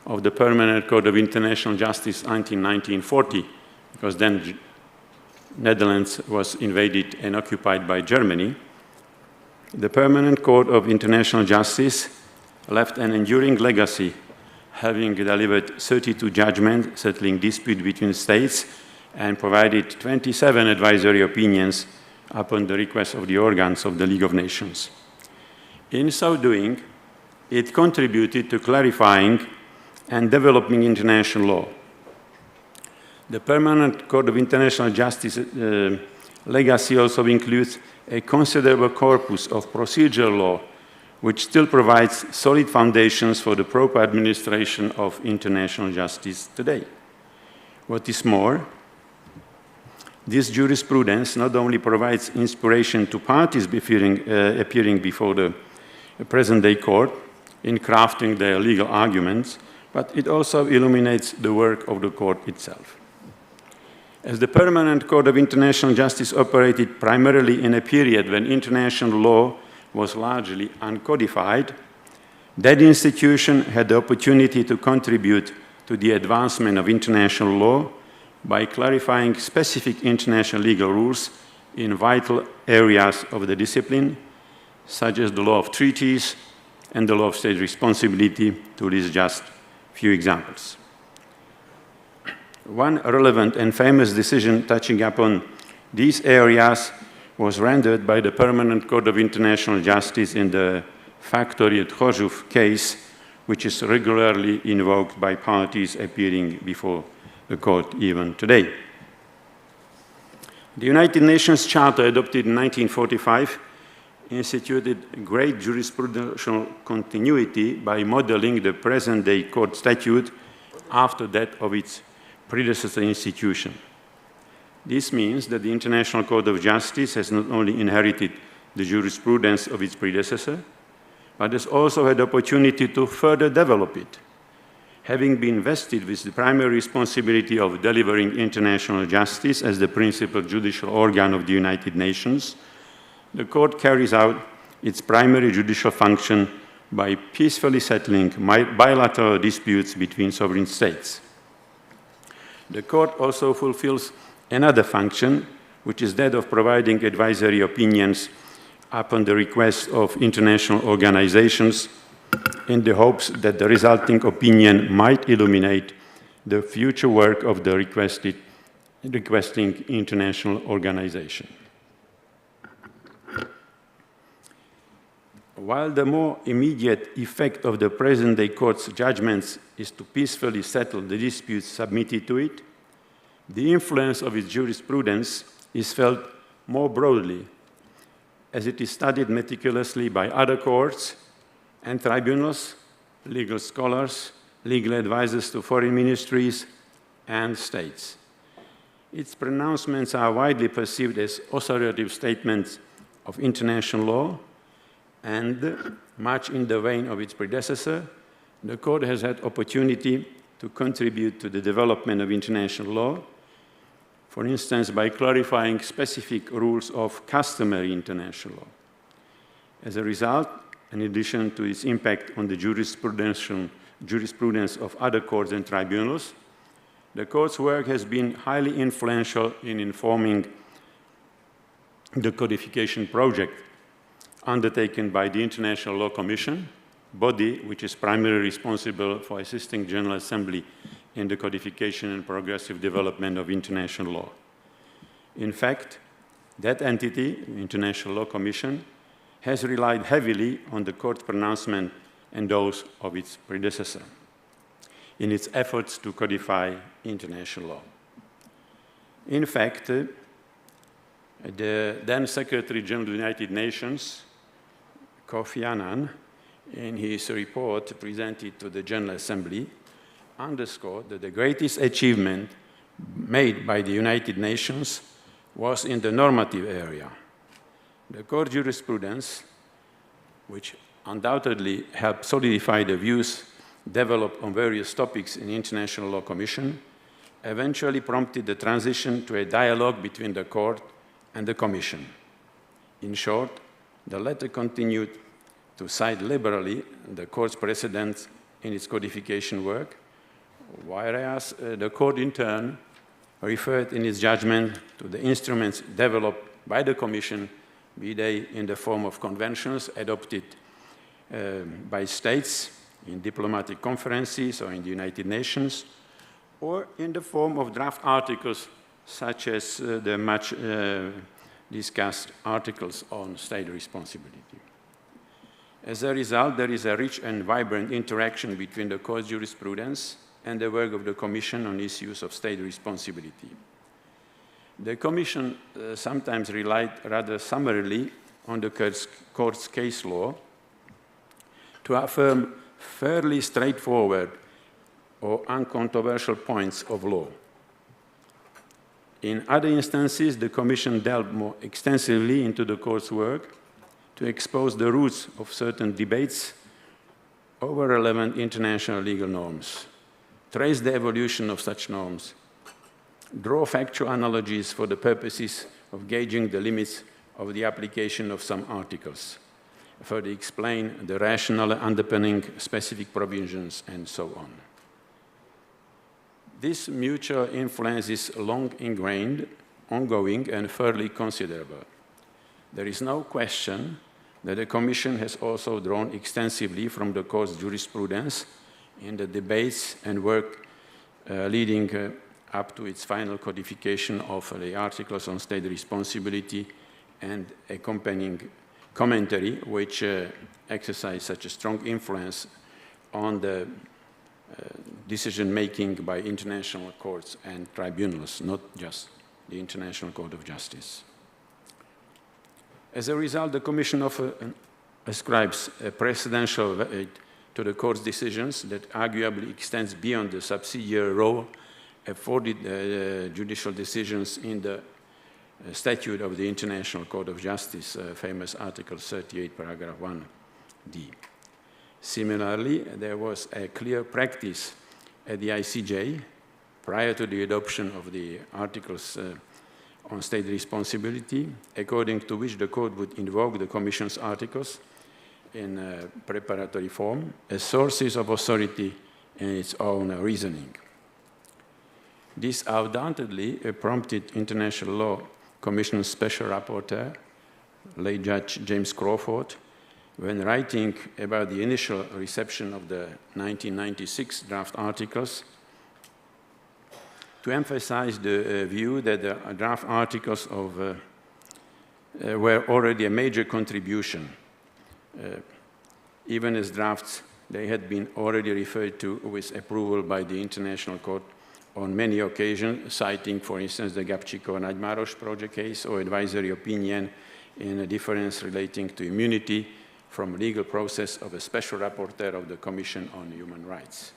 of the Permanent Court of International Justice until 1940, because then Netherlands was invaded and occupied by Germany, the Permanent Court of International Justice left an enduring legacy, having delivered 32 judgments settling disputes between states and provided 27 advisory opinions upon the request of the organs of the League of Nations. In so doing, it contributed to clarifying and developing international law. The Permanent Court of International Justice legacy also includes a considerable corpus of procedural law, which still provides solid foundations for the proper administration of international justice today. What is more, this jurisprudence not only provides inspiration to parties appearing before the present-day court in crafting their legal arguments, but it also illuminates the work of the court itself. As the Permanent Court of International Justice operated primarily in a period when international law was largely uncodified, that institution had the opportunity to contribute to the advancement of international law by clarifying specific international legal rules in vital areas of the discipline, such as the law of treaties and the law of state responsibility, to list just a few examples. One relevant and famous decision touching upon these areas was rendered by the Permanent Court of International Justice in the Factory at Chorzów case, which is regularly invoked by parties appearing before the court even today. The United Nations Charter, adopted in 1945, instituted great jurisprudential continuity by modeling the present-day court statute after that of its predecessor institution. This means that the International Court of Justice has not only inherited the jurisprudence of its predecessor, but has also had the opportunity to further develop it. Having been vested with the primary responsibility of delivering international justice as the principal judicial organ of the United Nations, the court carries out its primary judicial function by peacefully settling bilateral disputes between sovereign states. The court also fulfills another function, which is that of providing advisory opinions upon the request of international organizations in the hopes that the resulting opinion might illuminate the future work of the requesting international organization. While the more immediate effect of the present-day court's judgments is to peacefully settle the disputes submitted to it, the influence of its jurisprudence is felt more broadly, as it is studied meticulously by other courts and tribunals, legal scholars, legal advisors to foreign ministries, and states. Its pronouncements are widely perceived as authoritative statements of international law, and much in the vein of its predecessor, the court has had opportunity to contribute to the development of international law for instance, by clarifying specific rules of customary international law. As a result, in addition to its impact on the jurisprudence of other courts and tribunals, the Court's work has been highly influential in informing the codification project undertaken by the International Law Commission, body which is primarily responsible for assisting the General Assembly in the codification and progressive development of international law. In fact, that entity, the International Law Commission, has relied heavily on the Court's pronouncement and those of its predecessor in its efforts to codify international law. In fact, the then Secretary General of the United Nations, Kofi Annan, in his report presented to the General Assembly, underscored that the greatest achievement made by the United Nations was in the normative area. The Court jurisprudence, which undoubtedly helped solidify the views developed on various topics in the International Law Commission, eventually prompted the transition to a dialogue between the Court and the Commission. In short, the latter continued to cite liberally the Court's precedents in its codification work, whereas the Court in turn referred in its judgment to the instruments developed by the Commission, be they in the form of conventions adopted by states in diplomatic conferences or in the United Nations, or in the form of draft articles such as the much discussed articles on state responsibility. As a result, there is a rich and vibrant interaction between the Court's jurisprudence and the work of the Commission on issues of state responsibility. The Commission sometimes relied rather summarily on the Court's case law to affirm fairly straightforward or uncontroversial points of law. In other instances, the Commission delved more extensively into the Court's work to expose the roots of certain debates over relevant international legal norms, trace the evolution of such norms, draw factual analogies for the purposes of gauging the limits of the application of some articles, further explain the rationale underpinning specific provisions, and so on. This mutual influence is long ingrained, ongoing, and fairly considerable. There is no question that the Commission has also drawn extensively from the Court's jurisprudence in the debates and work leading up to its final codification of the articles on state responsibility and accompanying commentary, which exercise such a strong influence on the decision-making by international courts and tribunals, not just the International Court of Justice. As a result, the Commission often ascribes a precedential weight to the Court's decisions that arguably extends beyond the subsidiary role afforded judicial decisions in the statute of the International Court of Justice, famous Article 38, paragraph 1d. Similarly, there was a clear practice at the ICJ prior to the adoption of the articles on state responsibility, according to which the Court would invoke the Commission's articles in preparatory form as sources of authority in its own reasoning. This undoubtedly prompted International Law Commission Special Rapporteur, late Judge James Crawford, when writing about the initial reception of the 1996 draft articles, to emphasize the view that the draft articles were already a major contribution. Even as drafts, they had been already referred to with approval by the International Court on many occasions, citing, for instance, the Gabčíkov-Nagymáros project case or advisory opinion in a difference relating to immunity from legal process of a special rapporteur of the Commission on Human Rights.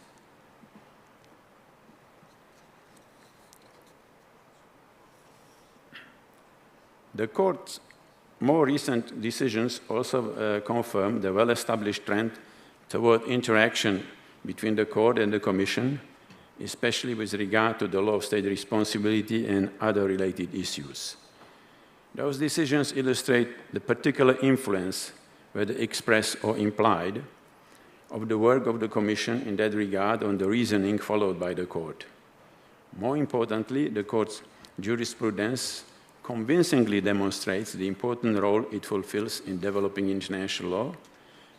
The Court's more recent decisions also confirm the well-established trend toward interaction between the Court and the Commission especially with regard to the law of state responsibility and other related issues. Those decisions illustrate the particular influence, whether expressed or implied, of the work of the Commission in that regard on the reasoning followed by the Court. More importantly, the Court's jurisprudence convincingly demonstrates the important role it fulfills in developing international law,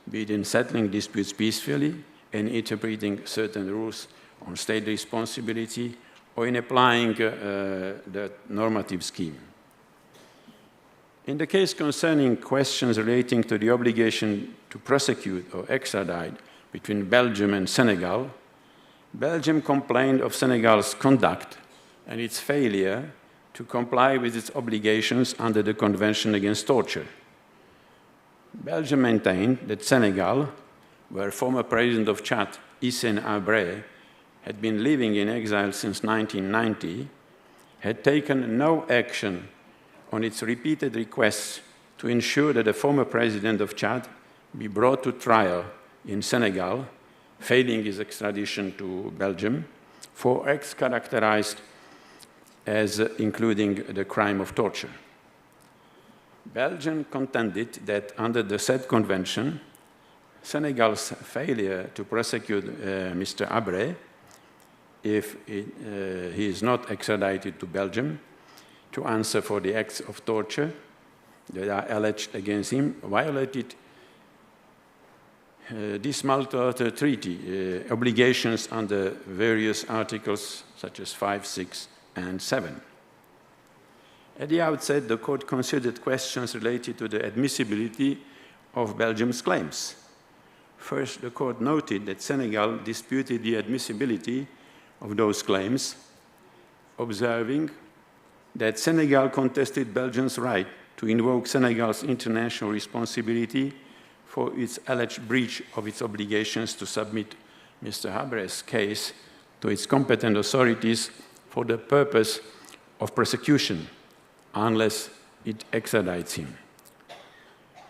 be it in settling disputes peacefully and interpreting certain rules on state responsibility, or in applying the normative scheme. In the case concerning questions relating to the obligation to prosecute or extradite between Belgium and Senegal, Belgium complained of Senegal's conduct and its failure to comply with its obligations under the Convention Against Torture. Belgium maintained that Senegal, where former President of Chad, Hissène Habré, had been living in exile since 1990, had taken no action on its repeated requests to ensure that the former President of Chad be brought to trial in Senegal, failing his extradition to Belgium, for acts characterized as including the crime of torture. Belgium contended that under the said convention, Senegal's failure to prosecute Mr. Habré, if he is not extradited to Belgium, to answer for the acts of torture that are alleged against him, violated this multilateral treaty obligations under various articles such as 5, 6, and 7. At the outset, the Court considered questions related to the admissibility of Belgium's claims. First, the Court noted that Senegal disputed the admissibility of those claims, observing that Senegal contested Belgium's right to invoke Senegal's international responsibility for its alleged breach of its obligations to submit Mr. Habré's case to its competent authorities for the purpose of prosecution, unless it extradites him.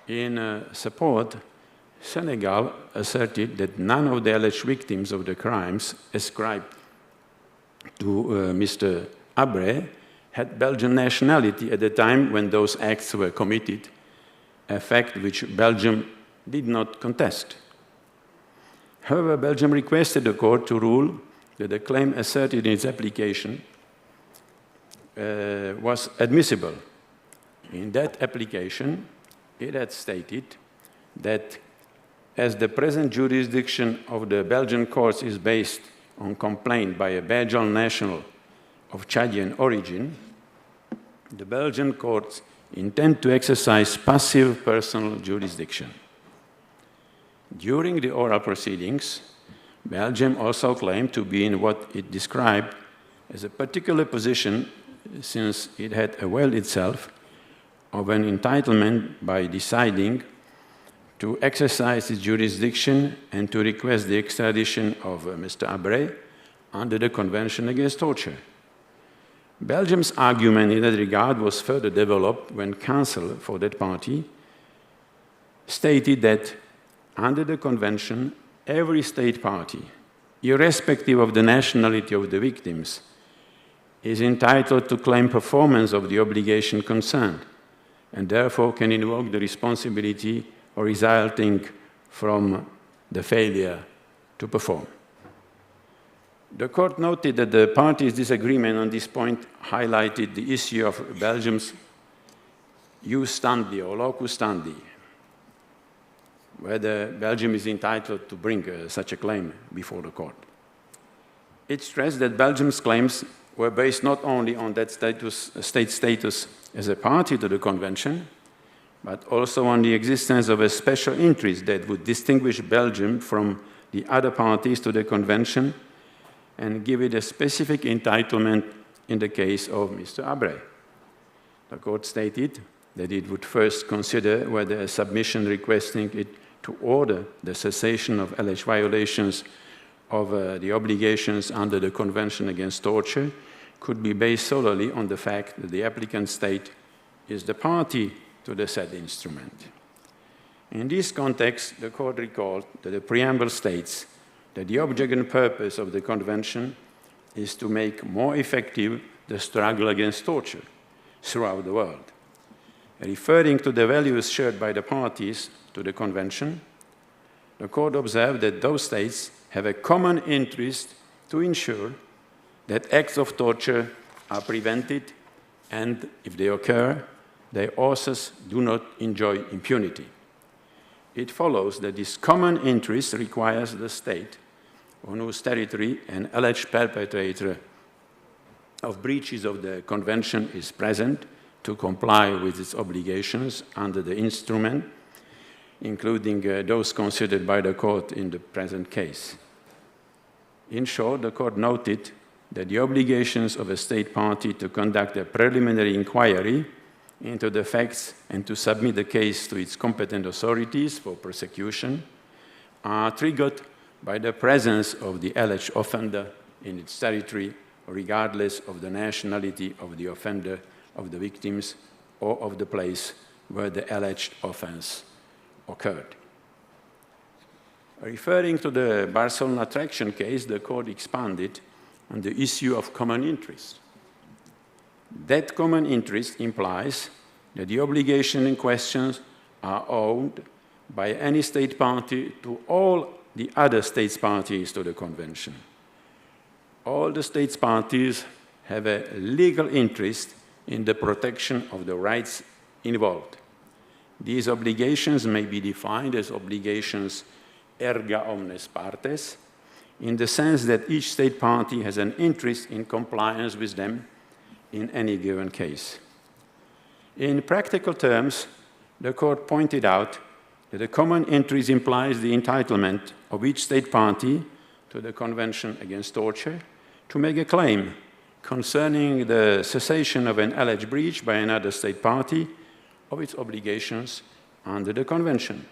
In support, Senegal asserted that none of the alleged victims of the crimes ascribed to Mr. Habré had Belgian nationality at the time when those acts were committed, a fact which Belgium did not contest. However, Belgium requested the Court to rule that the claim asserted in its application was admissible. In that application, it had stated that as the present jurisdiction of the Belgian courts is based on complaint by a Belgian national of Chadian origin, the Belgian courts intend to exercise passive personal jurisdiction. During the oral proceedings, Belgium also claimed to be in what it described as a particular position, since it had availed itself of an entitlement by deciding to exercise its jurisdiction and to request the extradition of Mr. Habré under the Convention Against Torture. Belgium's argument in that regard was further developed when counsel for that party stated that under the Convention, every state party, irrespective of the nationality of the victims, is entitled to claim performance of the obligation concerned, and therefore can invoke the responsibility resulting from the failure to perform. The Court noted that the parties' disagreement on this point highlighted the issue of Belgium's jus standi or locus standi, whether Belgium is entitled to bring such a claim before the Court. It stressed that Belgium's claims were based not only on that state status as a party to the Convention, but also on the existence of a special interest that would distinguish Belgium from the other parties to the Convention and give it a specific entitlement in the case of Mr. Habré. The Court stated that it would first consider whether a submission requesting it to order the cessation of alleged violations of the obligations under the Convention Against Torture could be based solely on the fact that the applicant state is the party to the said instrument. In this context, the Court recalled that the preamble states that the object and purpose of the Convention is to make more effective the struggle against torture throughout the world. Referring to the values shared by the parties to the Convention, the Court observed that those states have a common interest to ensure that acts of torture are prevented and, if they occur, their authors do not enjoy impunity. It follows that this common interest requires the state on whose territory an alleged perpetrator of breaches of the Convention is present to comply with its obligations under the instrument, including those considered by the Court in the present case. In short, the Court noted that the obligations of a state party to conduct a preliminary inquiry into the facts and to submit the case to its competent authorities for prosecution are triggered by the presence of the alleged offender in its territory, regardless of the nationality of the offender, of the victims, or of the place where the alleged offense occurred. Referring to the Barcelona Traction case, the Court expanded on the issue of common interest. That common interest implies that the obligations in question are owed by any state party to all the other states parties to the Convention. All the states parties have a legal interest in the protection of the rights involved. These obligations may be defined as obligations erga omnes partes, in the sense that each state party has an interest in compliance with them in any given case. In practical terms, the Court pointed out that the common interest implies the entitlement of each state party to the Convention Against Torture to make a claim concerning the cessation of an alleged breach by another state party of its obligations under the Convention.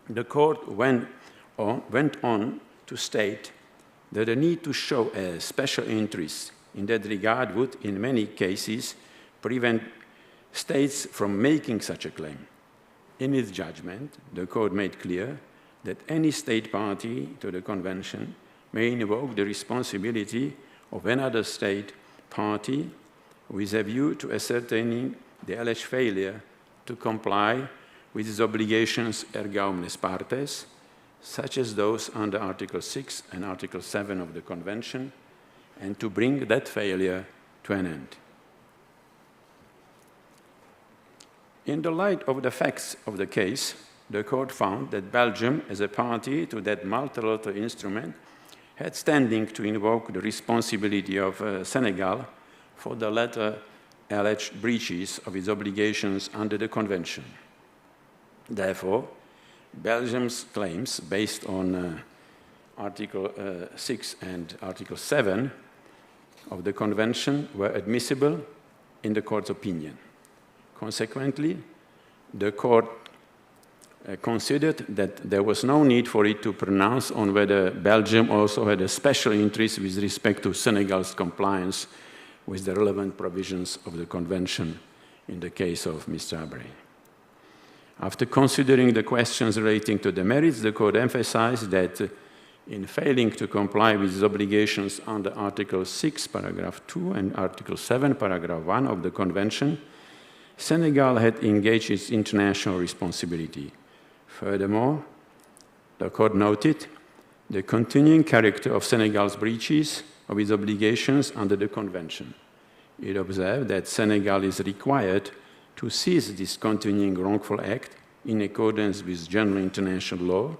The Court went on to state that the need to show a special interest in that regard would, in many cases, prevent states from making such a claim. In its judgment, the Court made clear that any state party to the Convention may invoke the responsibility of another state party with a view to ascertaining the alleged failure to comply with its obligations erga omnes partes, such as those under Article 6 and Article 7 of the Convention, and to bring that failure to an end. In the light of the facts of the case, the Court found that Belgium, as a party to that multilateral instrument, had standing to invoke the responsibility of Senegal for the latter alleged breaches of its obligations under the Convention. Therefore, Belgium's claims based on Article 6 and Article 7 of the Convention were admissible in the Court's opinion. Consequently, the Court considered that there was no need for it to pronounce on whether Belgium also had a special interest with respect to Senegal's compliance with the relevant provisions of the Convention in the case of Mr. Abré. After considering the questions relating to the merits, the Court emphasized that in failing to comply with its obligations under Article 6, paragraph 2, and Article 7, paragraph 1 of the Convention, Senegal had engaged its international responsibility. Furthermore, the Court noted the continuing character of Senegal's breaches of its obligations under the Convention. It observed that Senegal is required to cease this continuing wrongful act in accordance with general international law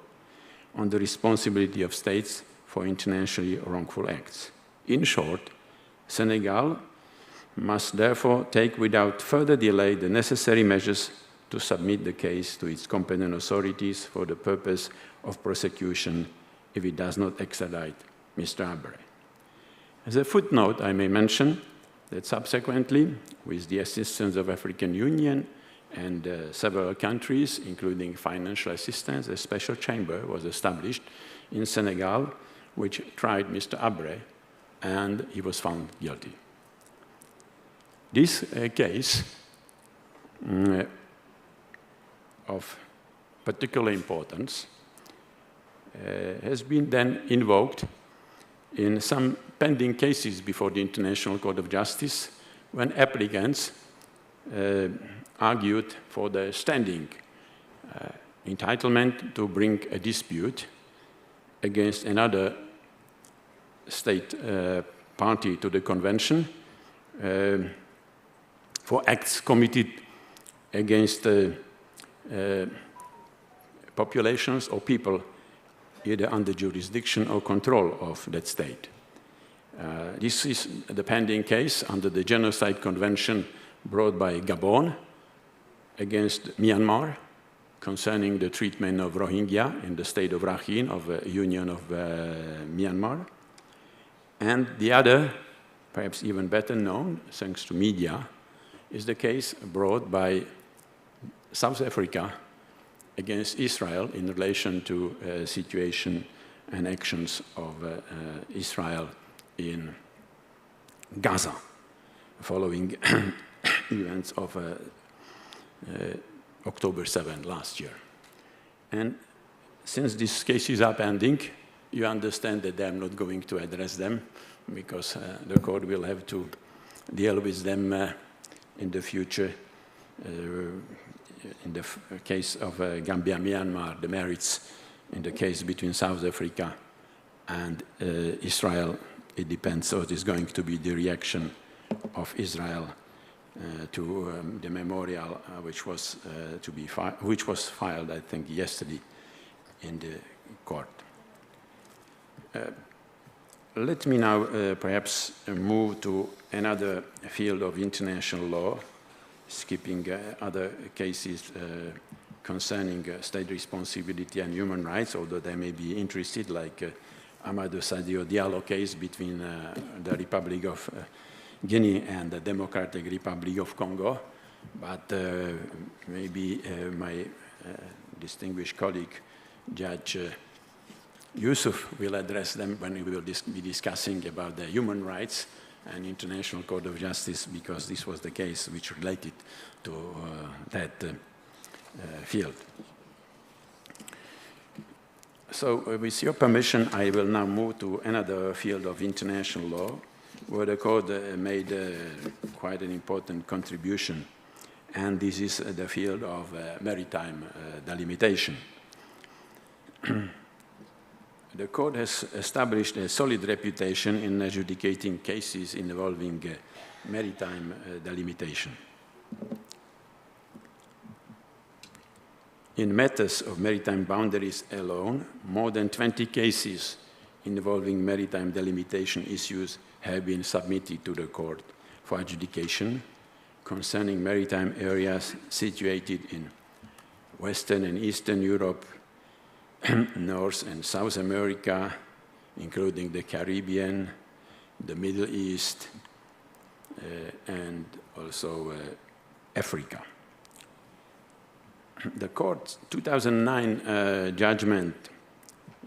on the responsibility of states for internationally wrongful acts. In short, Senegal must therefore take without further delay the necessary measures to submit the case to its competent authorities for the purpose of prosecution if it does not extradite Mr. Abré. As a footnote, I may mention that subsequently, with the assistance of African Union and several countries, including financial assistance, a special chamber was established in Senegal, which tried Mr. Abré, and he was found guilty. This case of particular importance has been then invoked in some pending cases before the International Court of Justice when applicants argued for the standing entitlement to bring a dispute against another state party to the convention for acts committed against populations or people either under jurisdiction or control of that state. This is the pending case under the Genocide Convention brought by Gabon against Myanmar concerning the treatment of Rohingya in the state of Rakhine of the Union of Myanmar. And the other, perhaps even better known, thanks to media, is the case brought by South Africa against Israel in relation to situation and actions of Israel in Gaza, following events of October 7 last year. And since these cases are pending, you understand that I'm not going to address them because the court will have to deal with them in the future. In the case of Gambia, Myanmar, the merits in the case between South Africa and Israel, it depends what is going to be the reaction of Israel to the memorial which was filed, I think, yesterday in the court. Let me now perhaps move to another field of international law, skipping other cases concerning state responsibility and human rights, although they may be interested, like Amadou Sadio Diallo case between the Republic of Guinea and the Democratic Republic of Congo. But maybe my distinguished colleague, Judge Yusuf, will address them when we will be discussing about the human rights and International Court of Justice, because this was the case which related to that field. So with your permission, I will now move to another field of international law, where the court made quite an important contribution, and this is the field of maritime delimitation. The court has established a solid reputation in adjudicating cases involving maritime delimitation. In matters of maritime boundaries alone, more than 20 cases involving maritime delimitation issues have been submitted to the court for adjudication concerning maritime areas situated in Western and Eastern Europe, North and South America, including the Caribbean, the Middle East, and also Africa. The court's 2009 judgment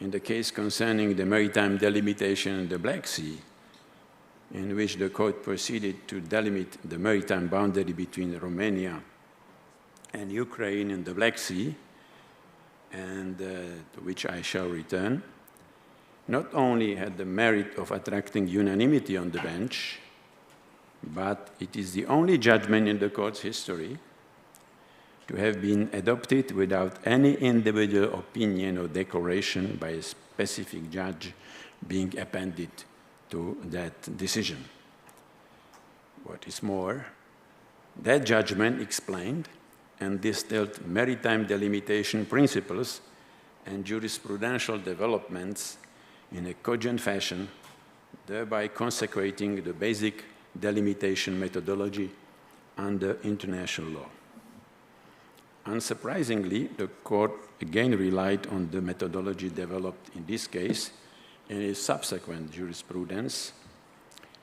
in the case concerning the maritime delimitation in the Black Sea, in which the court proceeded to delimit the maritime boundary between Romania and Ukraine in the Black Sea, and to which I shall return, not only had the merit of attracting unanimity on the bench, but it is the only judgment in the court's history to have been adopted without any individual opinion or declaration by a specific judge being appended to that decision. What is more, that judgment explained and distilled maritime delimitation principles and jurisprudential developments in a cogent fashion, thereby consecrating the basic delimitation methodology under international law. Unsurprisingly, the court again relied on the methodology developed in this case in its subsequent jurisprudence,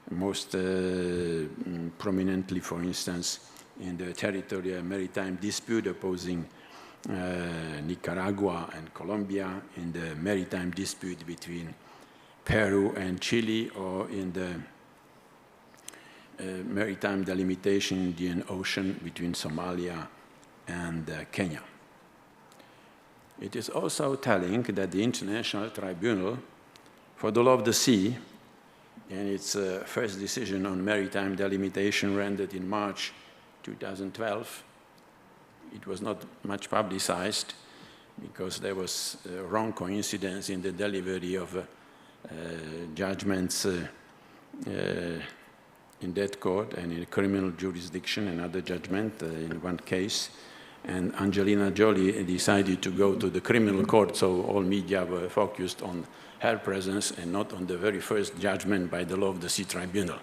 most prominently, for instance, in the territorial maritime dispute opposing Nicaragua and Colombia, in the maritime dispute between Peru and Chile, or in the maritime delimitation in the Indian Ocean between Somalia and Kenya. It is also telling that the International Tribunal for the Law of the Sea and its first decision on maritime delimitation rendered in March 2012. It was not much publicized because there was a wrong coincidence in the delivery of judgments in that court and in criminal jurisdiction, another judgment in one case. And Angelina Jolie decided to go to the criminal court, so all media were focused on her presence and not on the very first judgment by the Law of the Sea Tribunal.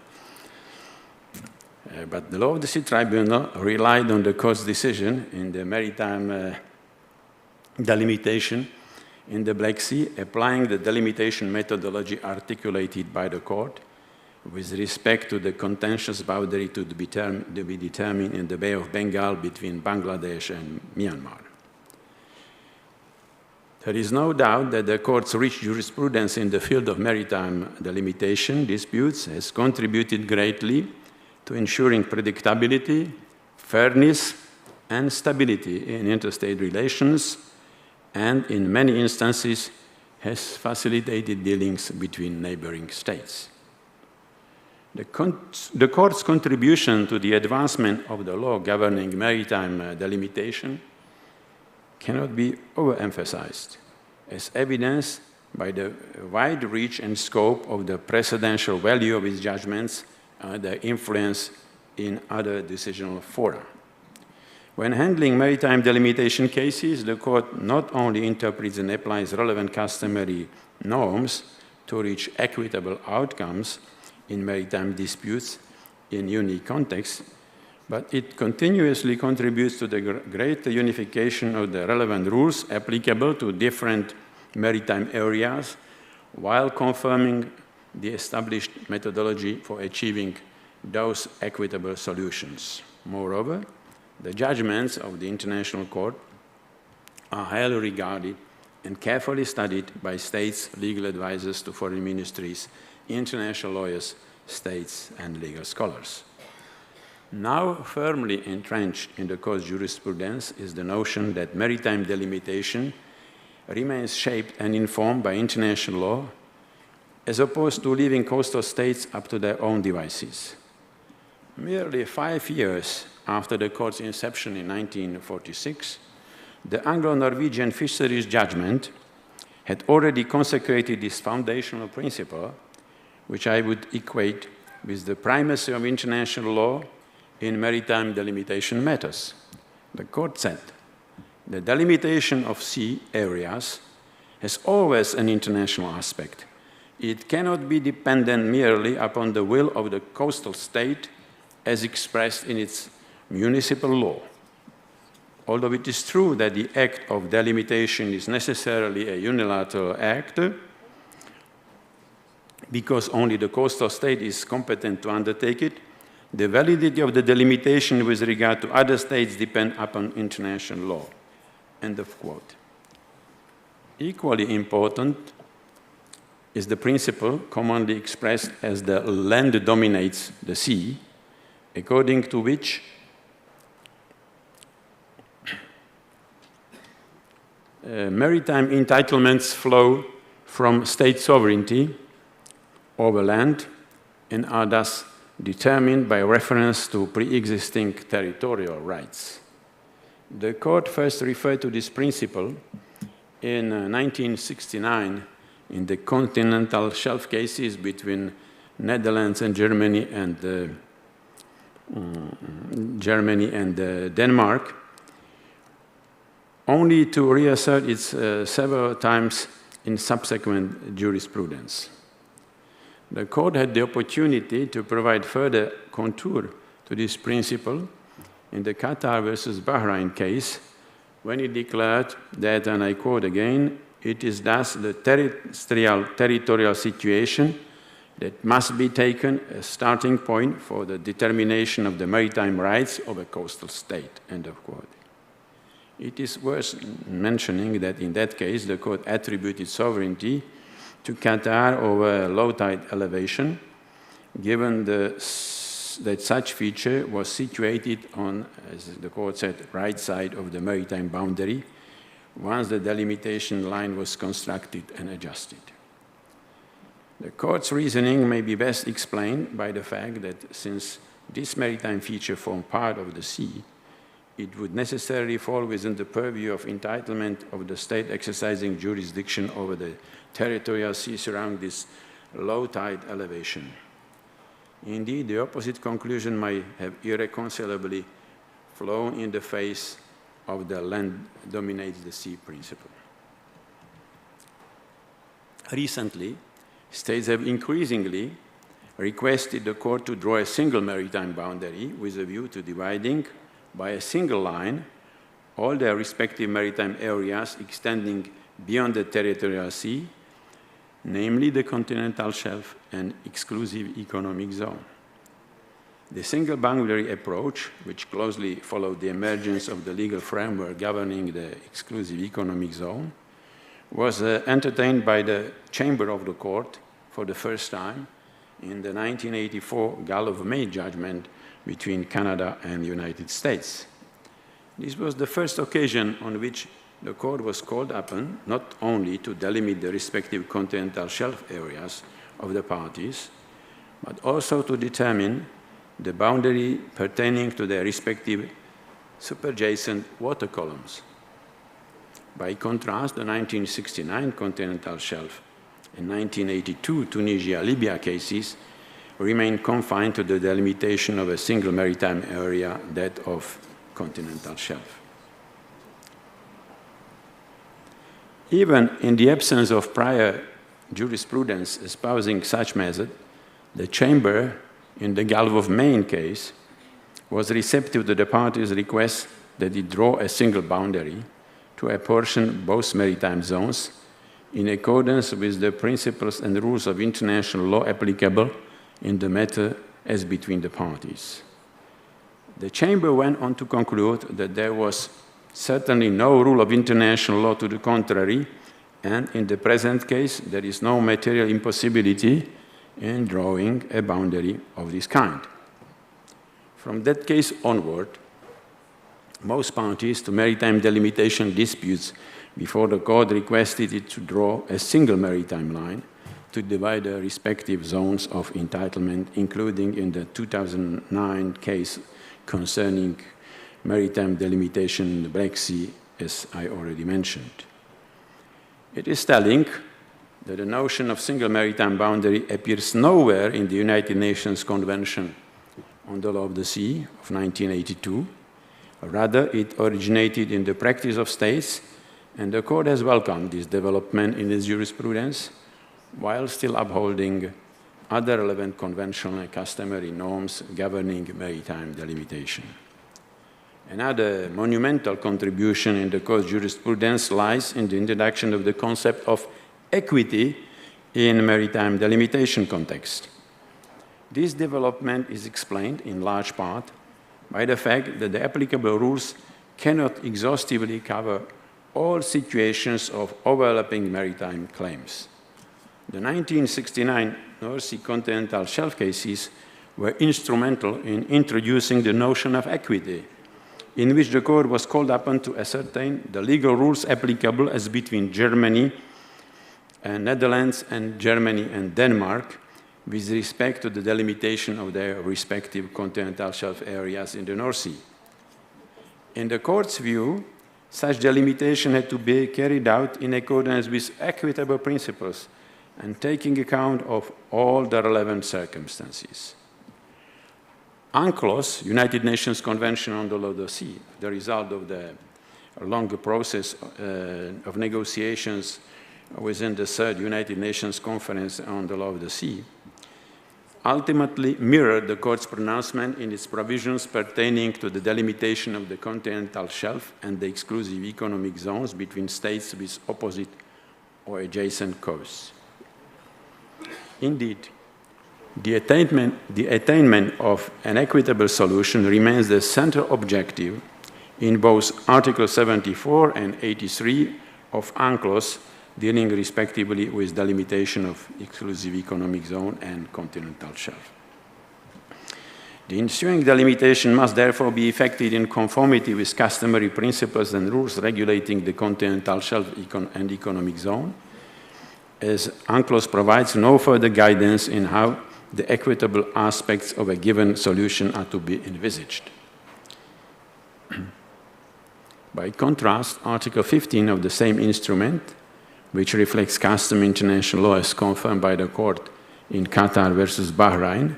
But the Law of the Sea Tribunal relied on the court's decision in the maritime delimitation in the Black Sea, applying the delimitation methodology articulated by the court with respect to the contentious boundary to be determined in the Bay of Bengal between Bangladesh and Myanmar. There is no doubt that the court's rich jurisprudence in the field of maritime delimitation disputes has contributed greatly to ensuring predictability, fairness, and stability in interstate relations, and in many instances has facilitated dealings between neighboring states. The court's contribution to the advancement of the law governing maritime delimitation cannot be overemphasized, as evidenced by the wide reach and scope of the precedential value of its judgments and their influence in other decisional fora. When handling maritime delimitation cases, the court not only interprets and applies relevant customary norms to reach equitable outcomes in maritime disputes in unique contexts, but it continuously contributes to the greater unification of the relevant rules applicable to different maritime areas while confirming the established methodology for achieving those equitable solutions. Moreover, the judgments of the International Court are highly regarded and carefully studied by states, legal advisors to foreign ministries, international lawyers, states, and legal scholars. Now firmly entrenched in the court's jurisprudence is the notion that maritime delimitation remains shaped and informed by international law, as opposed to leaving coastal states up to their own devices. Merely 5 years after the court's inception in 1946, the Anglo-Norwegian fisheries judgment had already consecrated this foundational principle, which I would equate with the primacy of international law in maritime delimitation matters. The court said, the delimitation of sea areas has always an international aspect. It cannot be dependent merely upon the will of the coastal state as expressed in its municipal law. Although it is true that the act of delimitation is necessarily a unilateral act, because only the coastal state is competent to undertake it, the validity of the delimitation with regard to other states depends upon international law. End of quote. Equally important is the principle commonly expressed as the land dominates the sea, according to which maritime entitlements flow from state sovereignty over land and are thus determined by reference to pre-existing territorial rights. The court first referred to this principle in 1969 in the continental shelf cases between Netherlands and Germany and Denmark, only to reassert it several times in subsequent jurisprudence. The court had the opportunity to provide further contour to this principle in the Qatar versus Bahrain case, when it declared that, and I quote again, it is thus the territorial situation that must be taken as starting point for the determination of the maritime rights of a coastal state, end of quote. It is worth mentioning that in that case, the court attributed sovereignty to Qatar over low tide elevation, given that such feature was situated on, as the court said, right side of the maritime boundary, once the delimitation line was constructed and adjusted. The court's reasoning may be best explained by the fact that since this maritime feature formed part of the sea, it would necessarily fall within the purview of entitlement of the state exercising jurisdiction over the territorial sea surrounding this low tide elevation. Indeed, the opposite conclusion might have irreconcilably flown in the face of the land dominates the sea principle. Recently, states have increasingly requested the court to draw a single maritime boundary with a view to dividing by a single line all their respective maritime areas extending beyond the territorial sea, namely the continental shelf and exclusive economic zone. The single boundary approach, which closely followed the emergence of the legal framework governing the exclusive economic zone, was entertained by the Chamber of the Court for the first time in the 1984 Gulf of Maine judgment between Canada and the United States. This was the first occasion on which the court was called upon not only to delimit the respective continental shelf areas of the parties, but also to determine the boundary pertaining to their respective superjacent water columns. By contrast, the 1969 continental shelf and 1982 Tunisia-Libya cases remain confined to the delimitation of a single maritime area, that of continental shelf. Even in the absence of prior jurisprudence espousing such method, the Chamber, in the Gulf of Maine case, was receptive to the parties' request that it draw a single boundary to apportion both maritime zones in accordance with the principles and rules of international law applicable in the matter as between the parties. The Chamber went on to conclude that there was certainly no rule of international law to the contrary, and in the present case, there is no material impossibility in drawing a boundary of this kind. From that case onward, most parties to maritime delimitation disputes before the court requested it to draw a single maritime line to divide the respective zones of entitlement, including in the 2009 case concerning maritime delimitation in the Black Sea, as I already mentioned. It is telling that the notion of single maritime boundary appears nowhere in the United Nations Convention on the Law of the Sea of 1982. Rather, it originated in the practice of states, and the court has welcomed this development in its jurisprudence, while still upholding other relevant conventional and customary norms governing maritime delimitation. Another monumental contribution in the court's jurisprudence lies in the introduction of the concept of equity in maritime delimitation context. This development is explained in large part by the fact that the applicable rules cannot exhaustively cover all situations of overlapping maritime claims. The 1969 North Sea continental shelf cases were instrumental in introducing the notion of equity, in which the court was called upon to ascertain the legal rules applicable as between Germany and Netherlands and Germany and Denmark with respect to the delimitation of their respective continental shelf areas in the North Sea. In the court's view, such delimitation had to be carried out in accordance with equitable principles and taking account of all the relevant circumstances. UNCLOS, United Nations Convention on the Law of the Sea, the result of the longer process of negotiations within the third United Nations Conference on the Law of the Sea, ultimately mirrored the court's pronouncement in its provisions pertaining to the delimitation of the continental shelf and the exclusive economic zones between states with opposite or adjacent coasts. Indeed, the attainment of an equitable solution remains the central objective in both Article 74 and 83 of UNCLOS, dealing respectively with delimitation of exclusive economic zone and continental shelf. The ensuing delimitation must therefore be effected in conformity with customary principles and rules regulating the continental shelf and economic zone, as UNCLOS provides no further guidance in how the equitable aspects of a given solution are to be envisaged. By contrast, Article 15 of the same instrument, which reflects custom international law as confirmed by the court in Qatar versus Bahrain,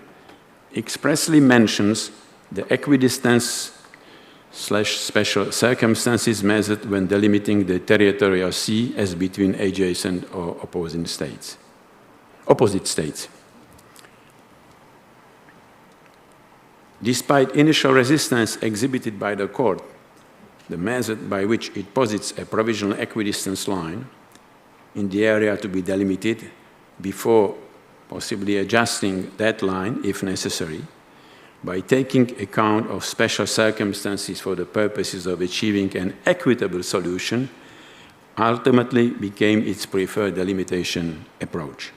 expressly mentions the equidistance/special circumstances method when delimiting the territorial sea as between adjacent or opposite states. Despite initial resistance exhibited by the court, the method by which it posits a provisional equidistance line in the area to be delimited before possibly adjusting that line if necessary, by taking account of special circumstances for the purposes of achieving an equitable solution, ultimately became its preferred delimitation approach.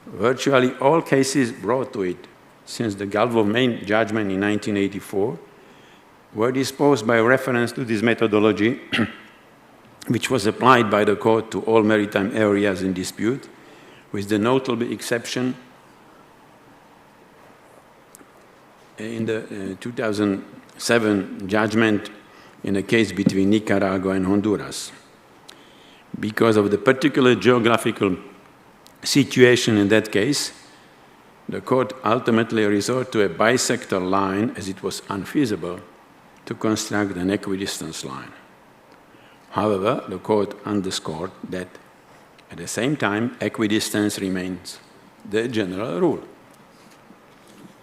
Virtually all cases brought to it since the Gulf of Maine judgment in 1984 were disposed by reference to this methodology, which was applied by the court to all maritime areas in dispute, with the notable exception in the 2007 judgment in a case between Nicaragua and Honduras. Because of the particular geographical situation in that case, the court ultimately resorted to a bisector line as it was unfeasible to construct an equidistance line. However, the court underscored that at the same time, equidistance remains the general rule.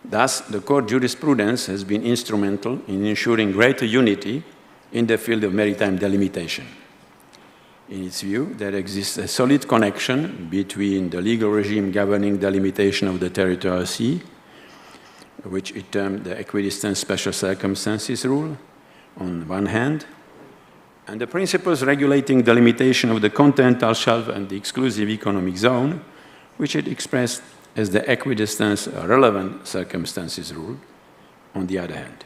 Thus, the court jurisprudence has been instrumental in ensuring greater unity in the field of maritime delimitation. In its view, there exists a solid connection between the legal regime governing delimitation of the territorial sea, which it termed the equidistance special circumstances rule, on one hand, and the principles regulating delimitation of the continental shelf and the exclusive economic zone, which it expressed as the equidistance relevant circumstances rule, on the other hand.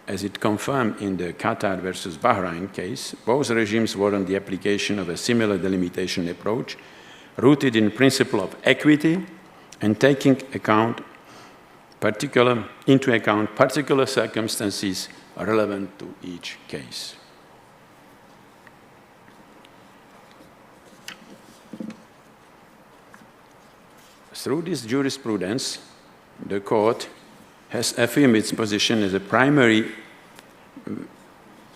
As it confirmed in the Qatar versus Bahrain case, both regimes warrant the application of a similar delimitation approach rooted in principle of equity and taking into account particular circumstances relevant to each case. Through this jurisprudence, the court has affirmed its position as a primary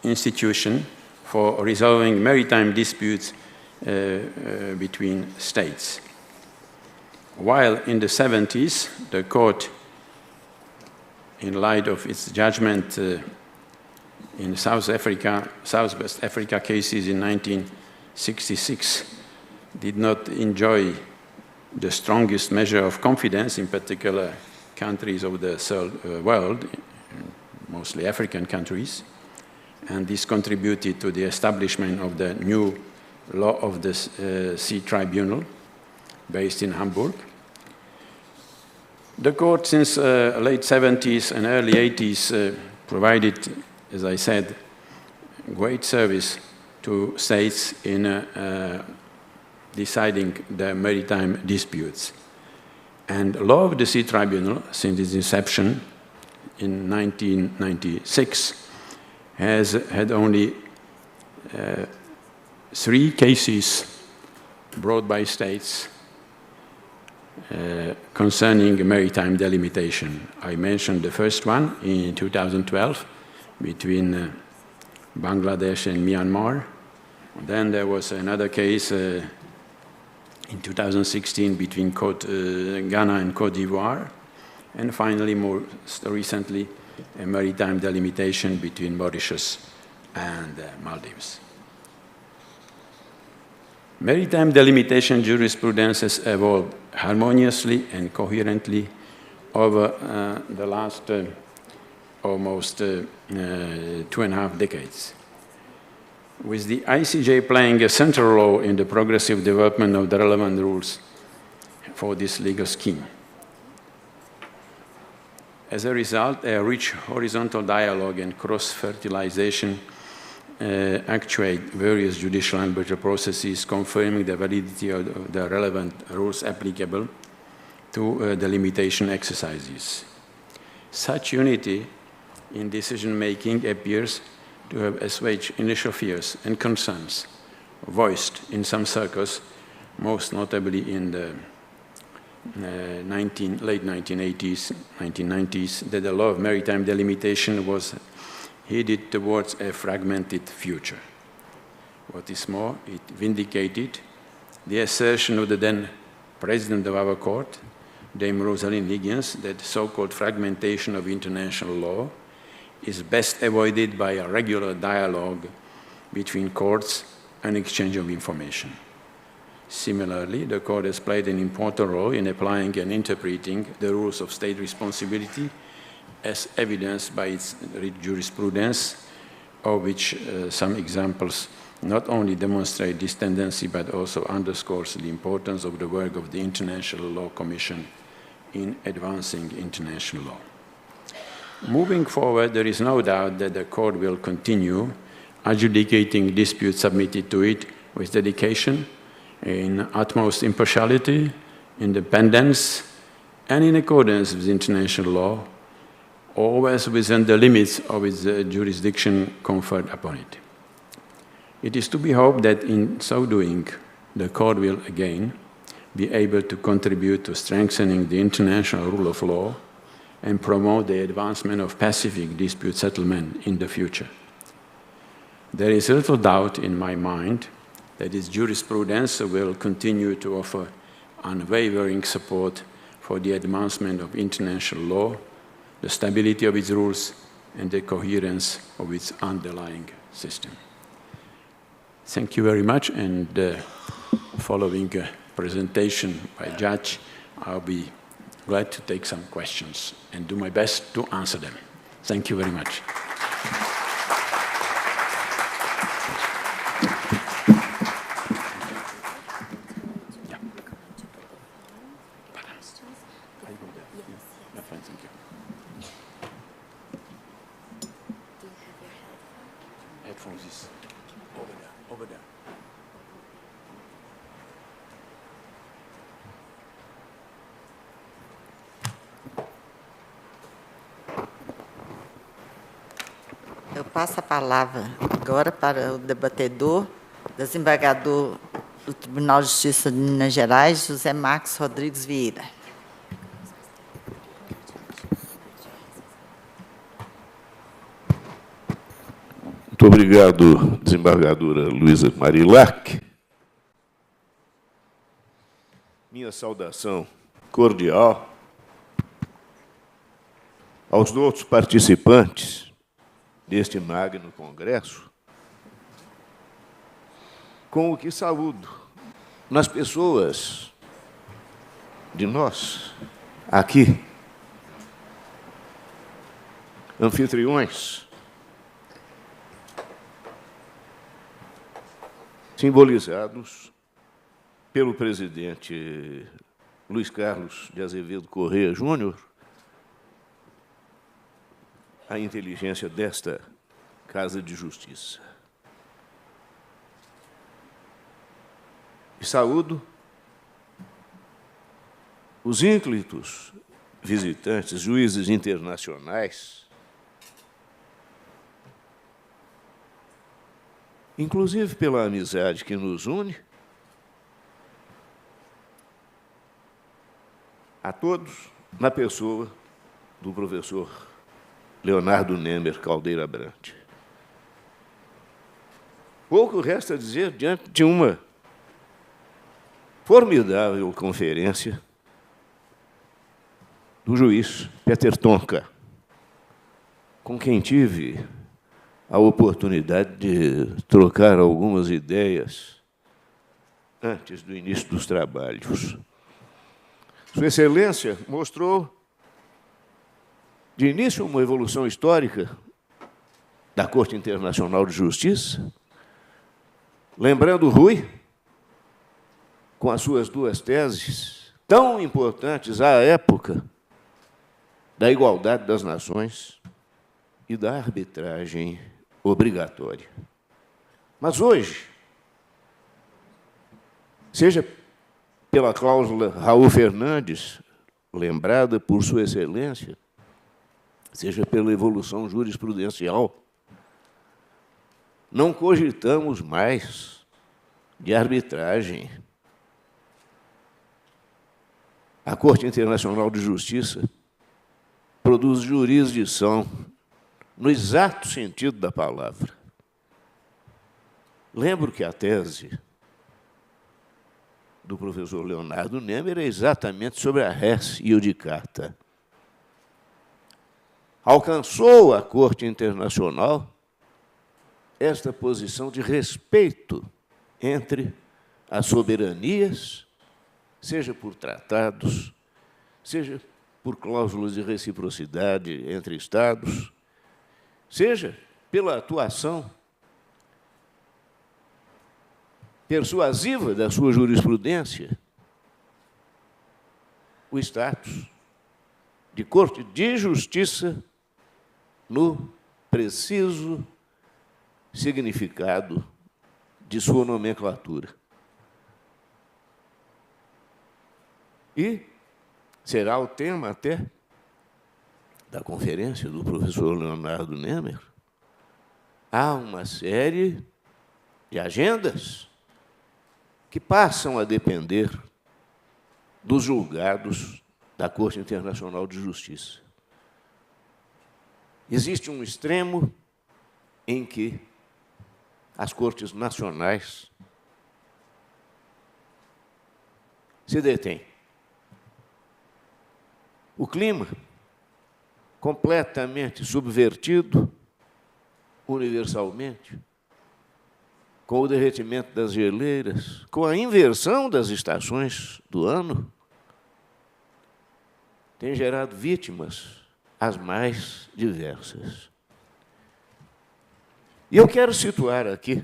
institution for resolving maritime disputes between states. While in the 70s, the court, in light of its judgment in Southwest Africa cases in 1966, did not enjoy the strongest measure of confidence, in particular countries of the third world, mostly African countries, and this contributed to the establishment of the new law of the Sea Tribunal, based in Hamburg. The court, since late 70s and early 80s, provided, as I said, great service to states in deciding the maritime disputes. And law of the Sea Tribunal, since its inception in 1996, has had only 3 cases brought by states concerning maritime delimitation. I mentioned the first one in 2012 between Bangladesh and Myanmar. Then there was another case in 2016 between Ghana and Cote d'Ivoire, and finally, more recently, a maritime delimitation between Mauritius and Maldives. Maritime delimitation jurisprudence has evolved harmoniously and coherently over the last almost 2.5 decades, with the ICJ playing a central role in the progressive development of the relevant rules for this legal scheme. As a result, a rich horizontal dialogue and cross-fertilization actuate various judicial and arbitral processes, confirming the validity of the relevant rules applicable to delimitation exercises. Such unity in decision-making appears to have assuaged initial fears and concerns voiced in some circles, most notably in the late 1980s, 1990s, that the law of maritime delimitation was headed towards a fragmented future. What is more, it vindicated the assertion of the then president of our court, Dame Rosalind Higgins, that so-called fragmentation of international law is best avoided by a regular dialogue between courts and exchange of information. Similarly, the court has played an important role in applying and interpreting the rules of state responsibility as evidenced by its jurisprudence, of which some examples not only demonstrate this tendency, but also underscores the importance of the work of the International Law Commission in advancing international law. Moving forward, there is no doubt that the court will continue adjudicating disputes submitted to it with dedication, in utmost impartiality, independence, and in accordance with international law, always within the limits of its jurisdiction conferred upon it. It is to be hoped that in so doing, the court will again be able to contribute to strengthening the international rule of law and promote the advancement of Pacific dispute settlement in the future. There is little doubt in my mind that its jurisprudence will continue to offer unwavering support for the advancement of international law, the stability of its rules, and the coherence of its underlying system. Thank you very much, and following a presentation by Judge, I'll be glad to take some questions and do my best to answer them. Thank you very much. Eu passo a palavra agora para o debatedor, desembargador do Tribunal de Justiça de Minas Gerais, José Marcos Rodrigues Vieira. Muito obrigado, desembargadora Luísa Marilac. Minha saudação cordial aos outros participantes deste magno congresso, com o que saúdo nas pessoas de nós, aqui, anfitriões, simbolizados pelo presidente Luiz Carlos de Azevedo Corrêa Júnior, a inteligência desta Casa de Justiça. E saúdo os ínclitos visitantes, juízes internacionais, inclusive pela amizade que nos une, a todos, na pessoa do professor Leonardo Nemer Caldeira Brant. Pouco resta dizer diante de uma formidável conferência do juiz Peter Tonka, com quem tive a oportunidade de trocar algumas ideias antes do início dos trabalhos. Sua Excelência mostrou de início uma evolução histórica da Corte Internacional de Justiça, lembrando Rui, com as suas duas teses, tão importantes à época, da igualdade das nações e da arbitragem obrigatória. Mas hoje, seja pela cláusula Raul Fernandes, lembrada por Sua Excelência, seja pela evolução jurisprudencial, não cogitamos mais de arbitragem. A Corte Internacional de Justiça produz jurisdição no exato sentido da palavra. Lembro que a tese do professor Leonardo Nemer é exatamente sobre a res iudicata. Alcançou a Corte Internacional esta posição de respeito entre as soberanias, seja por tratados, seja por cláusulas de reciprocidade entre Estados, seja pela atuação persuasiva da sua jurisprudência, o status de Corte de Justiça no preciso significado de sua nomenclatura. E será o tema até da conferência do professor Leonardo Nemer. Há uma série de agendas que passam a depender dos julgados da Corte Internacional de Justiça. Existe um extremo em que as cortes nacionais se detêm. O clima, completamente subvertido, universalmente, com o derretimento das geleiras, com a inversão das estações do ano, tem gerado vítimas as mais diversas. E eu quero situar aqui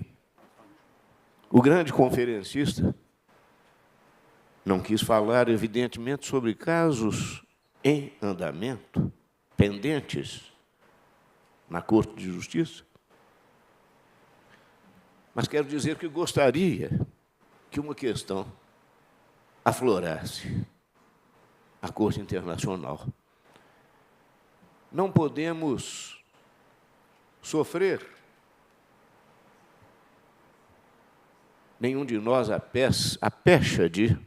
o grande conferencista. Não quis falar, evidentemente, sobre casos em andamento, pendentes na Corte de Justiça, mas quero dizer que gostaria que uma questão aflorasse a Corte Internacional. Não podemos sofrer, nenhum de nós, a pecha de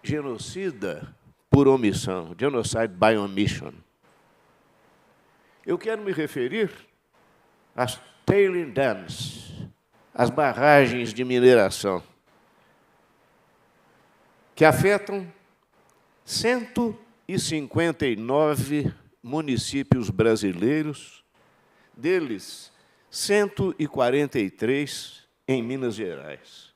genocida por omissão, genocide by omission. Eu quero me referir às tailing dams, as barragens de mineração, que afetam 159 municípios brasileiros, deles 143 em Minas Gerais.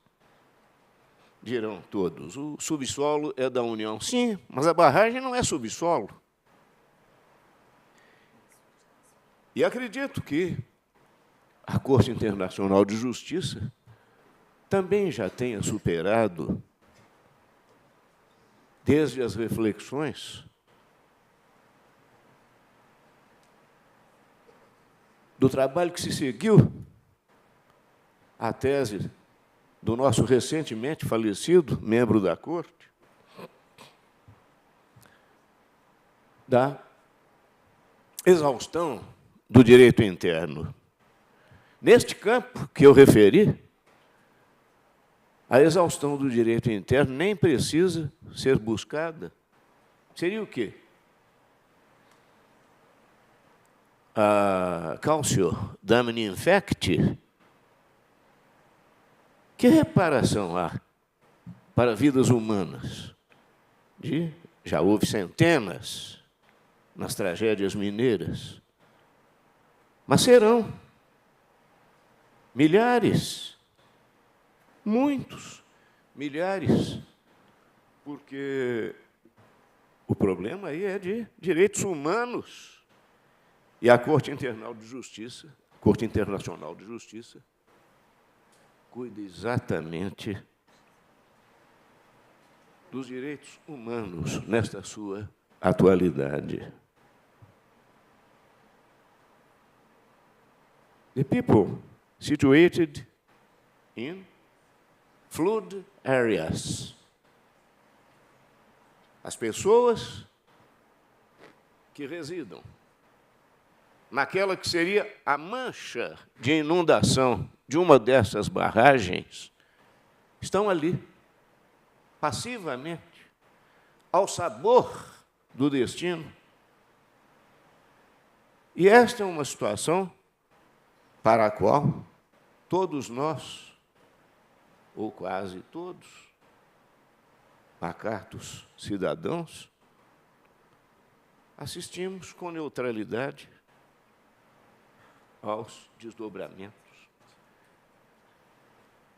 Dirão todos, o subsolo é da União. Sim, mas a barragem não é subsolo. E acredito que a Corte Internacional de Justiça também já tenha superado, desde as reflexões do trabalho que se seguiu, a tese do nosso recentemente falecido membro da Corte, da exaustão do direito interno. Neste campo que eu referi, a exaustão do direito interno nem precisa ser buscada. Seria o quê? A calcio damni infecti. Que reparação há para vidas humanas? Já houve centenas nas tragédias mineiras, mas serão milhares, muitos, milhares, porque o problema aí é de direitos humanos. E a Corte Internacional de Justiça, cuida exatamente dos direitos humanos nesta sua atualidade. the people situated in flood areas. As pessoas que residam naquela que seria a mancha de inundação de uma dessas barragens estão ali, passivamente, ao sabor do destino. E esta é uma situação para a qual todos nós, ou quase todos, pacatos cidadãos, assistimos com neutralidade aos desdobramentos.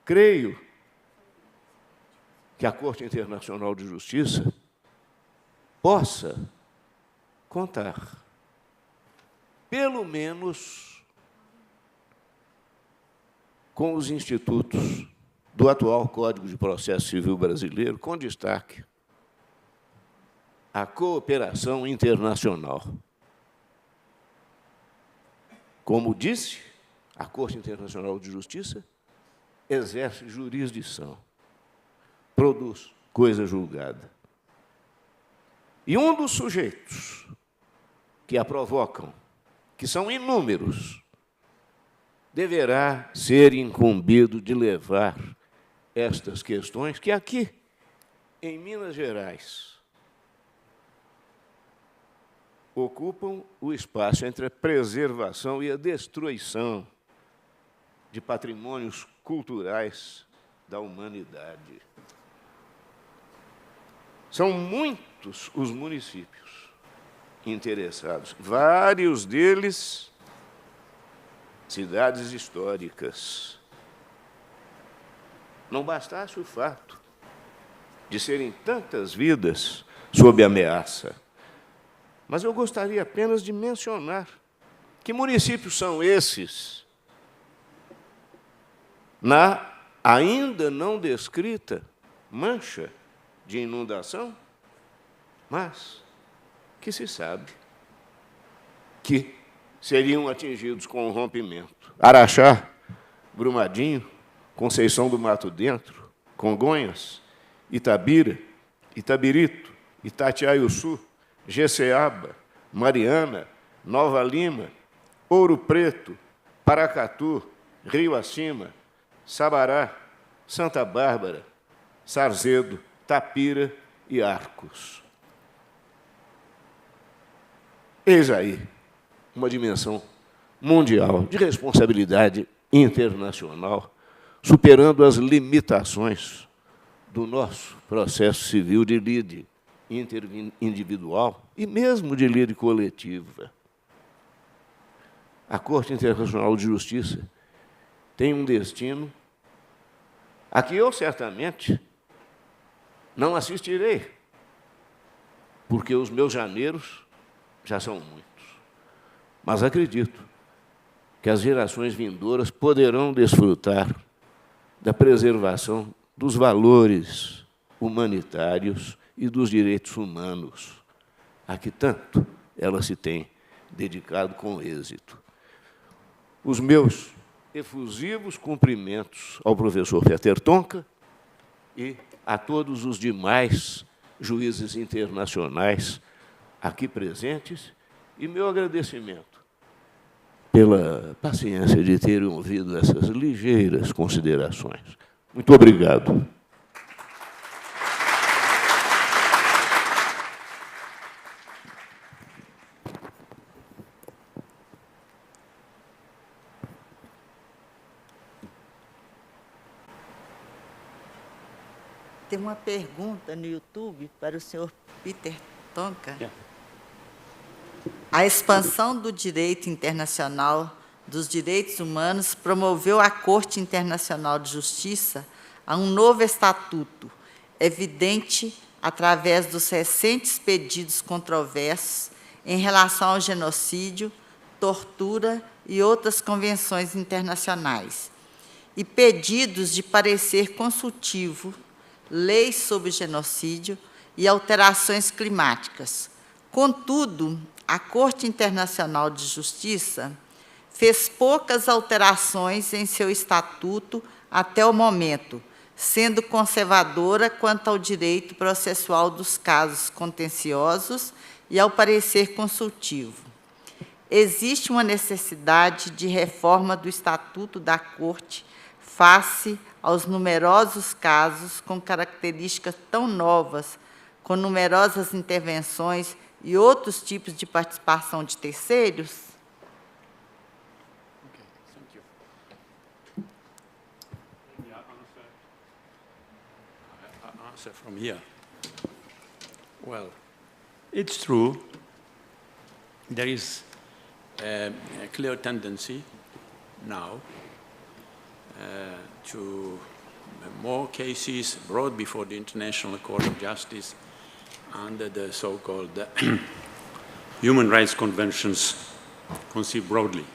Creio que a Corte Internacional de Justiça possa contar, pelo menos, com os institutos do atual Código de Processo Civil brasileiro, com destaque à cooperação internacional. Como disse, a Corte Internacional de Justiça exerce jurisdição, produz coisa julgada. E um dos sujeitos que a provocam, que são inúmeros, deverá ser incumbido de levar estas questões que aqui, em Minas Gerais, ocupam o espaço entre a preservação e a destruição de patrimônios culturais da humanidade. São muitos os municípios interessados, vários deles cidades históricas. Não bastasse o fato de serem tantas vidas sob ameaça, mas eu gostaria apenas de mencionar que municípios são esses, na ainda não descrita mancha de inundação, mas que se sabe que seriam atingidos com o rompimento. Araxá, Brumadinho, Conceição do Mato Dentro, Congonhas, Itabira, Itabirito, Itatiaiuçu, Jeceaba, Mariana, Nova Lima, Ouro Preto, Paracatu, Rio Acima, Sabará, Santa Bárbara, Sarzedo, Tapira e Arcos. Eis aí uma dimensão mundial de responsabilidade internacional, superando as limitações do nosso processo civil de lide interindividual e mesmo de lide coletiva. A Corte Internacional de Justiça tem um destino a que eu, certamente, não assistirei, porque os meus janeiros já são muitos. Mas acredito que as gerações vindouras poderão desfrutar da preservação dos valores humanitários e dos direitos humanos, a que tanto ela se tem dedicado com êxito. Os meus efusivos cumprimentos ao professor Peter Tonka e a todos os demais juízes internacionais aqui presentes, e meu agradecimento pela paciência de terem ouvido essas ligeiras considerações. Muito obrigado. Tem uma pergunta no YouTube para o senhor Peter Tonka. A expansão do direito internacional dos direitos humanos promoveu a Corte Internacional de Justiça a um novo estatuto, evidente através dos recentes pedidos controversos em relação ao genocídio, tortura e outras convenções internacionais, e pedidos de parecer consultivo, leis sobre genocídio e alterações climáticas. Contudo, a Corte Internacional de Justiça fez poucas alterações em seu estatuto até o momento, sendo conservadora quanto ao direito processual dos casos contenciosos e ao parecer consultivo. Existe uma necessidade de reforma do Estatuto da Corte face aos numerosos casos com características tão novas, com numerosas intervenções e outros tipos de participação de terceiros? Answer from here. Well, it's true. There is a clear tendency now to more cases brought before the International Court of Justice under the so-called human rights conventions conceived broadly.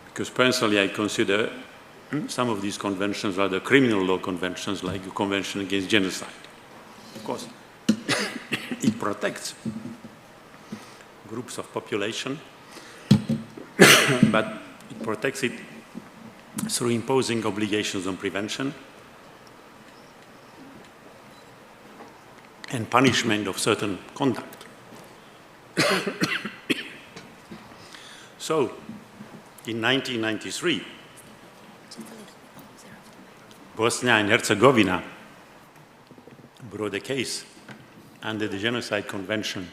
Because personally I consider some of these conventions are the criminal law conventions, like the Convention Against Genocide. Of course, it protects groups of population, but it protects it through imposing obligations on prevention and punishment of certain conduct. So, in 1993, Bosnia and Herzegovina brought a case under the Genocide Convention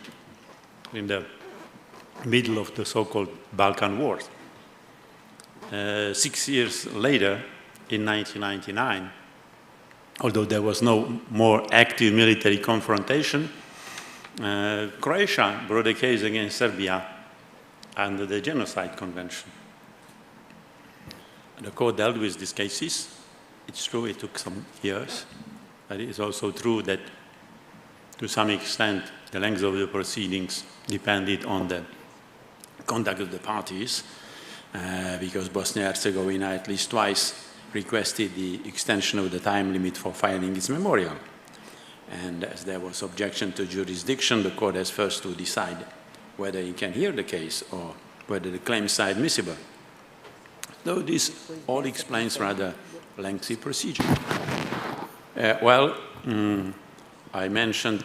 in the middle of the so-called Balkan Wars. 6 years later, in 1999, although there was no more active military confrontation, Croatia brought a case against Serbia under the Genocide Convention. The court dealt with these cases. It's true it took some years, but it is also true that to some extent the length of the proceedings depended on the conduct of the parties, because Bosnia and Herzegovina at least twice requested the extension of the time limit for filing its memorial. And as there was objection to jurisdiction, the court has first to decide whether it can hear the case or whether the claims are admissible. Though this all explains rather lengthy procedure. I mentioned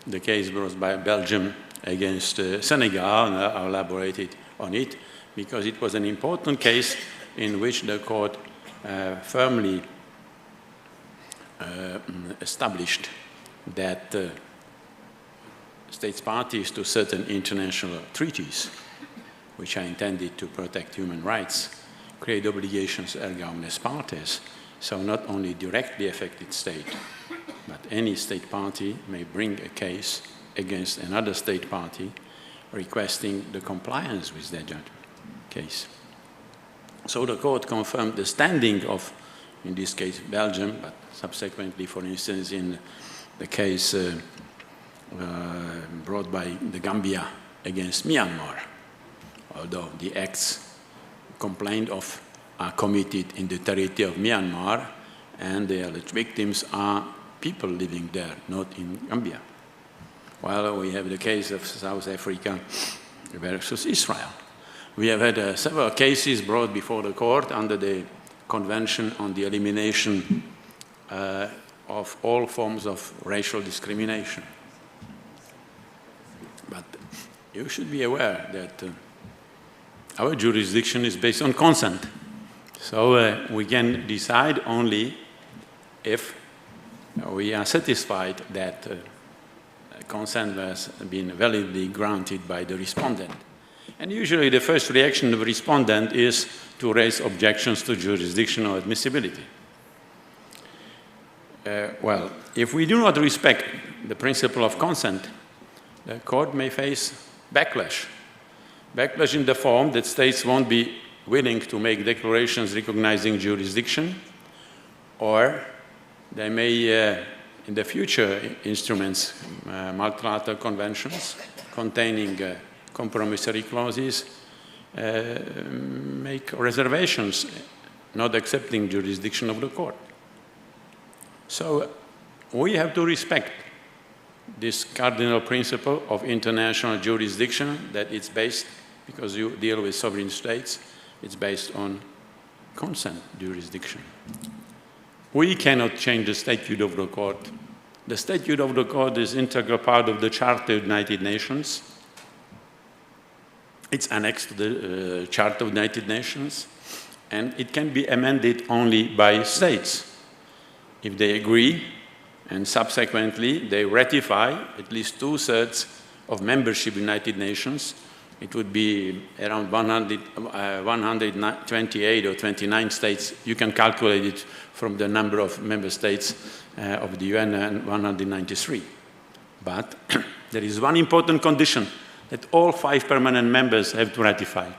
the case brought by Belgium against Senegal, and I elaborated on it because it was an important case in which the court firmly established that states parties to certain international treaties, which are intended to protect human rights, create obligations erga omnes partes, so not only directly affected state, but any state party may bring a case against another state party requesting the compliance with their judgment case. So the court confirmed the standing of, in this case, Belgium, but subsequently, for instance, in the case brought by the Gambia against Myanmar, although the acts complained of are committed in the territory of Myanmar, and the alleged victims are people living there, not in Gambia. While we have the case of South Africa versus Israel. We have had several cases brought before the court under the Convention on the Elimination of all forms of racial discrimination. But you should be aware that our jurisdiction is based on consent. So we can decide only if we are satisfied that consent has been validly granted by the respondent. And usually the first reaction of the respondent is to raise objections to jurisdiction or admissibility. Well, if we do not respect the principle of consent, the court may face backlash. Backlash in the form that states won't be willing to make declarations recognizing jurisdiction, or they may, in the future instruments, multilateral conventions containing compromissory clauses, make reservations, not accepting jurisdiction of the court. So we have to respect this cardinal principle of international jurisdiction, that it's based, because you deal with sovereign states, it's based on consent jurisdiction. We cannot change the statute of the court. The statute of the court is an integral part of the Charter of the United Nations. It's annexed to the Charter of the United Nations, and it can be amended only by states. If they agree, and subsequently they ratify at least 2/3 of membership in the United Nations, it would be around 128 or 29 states. You can calculate it from the number of member states of the UN, and 193. But there is one important condition, that all 5 permanent members have to ratify.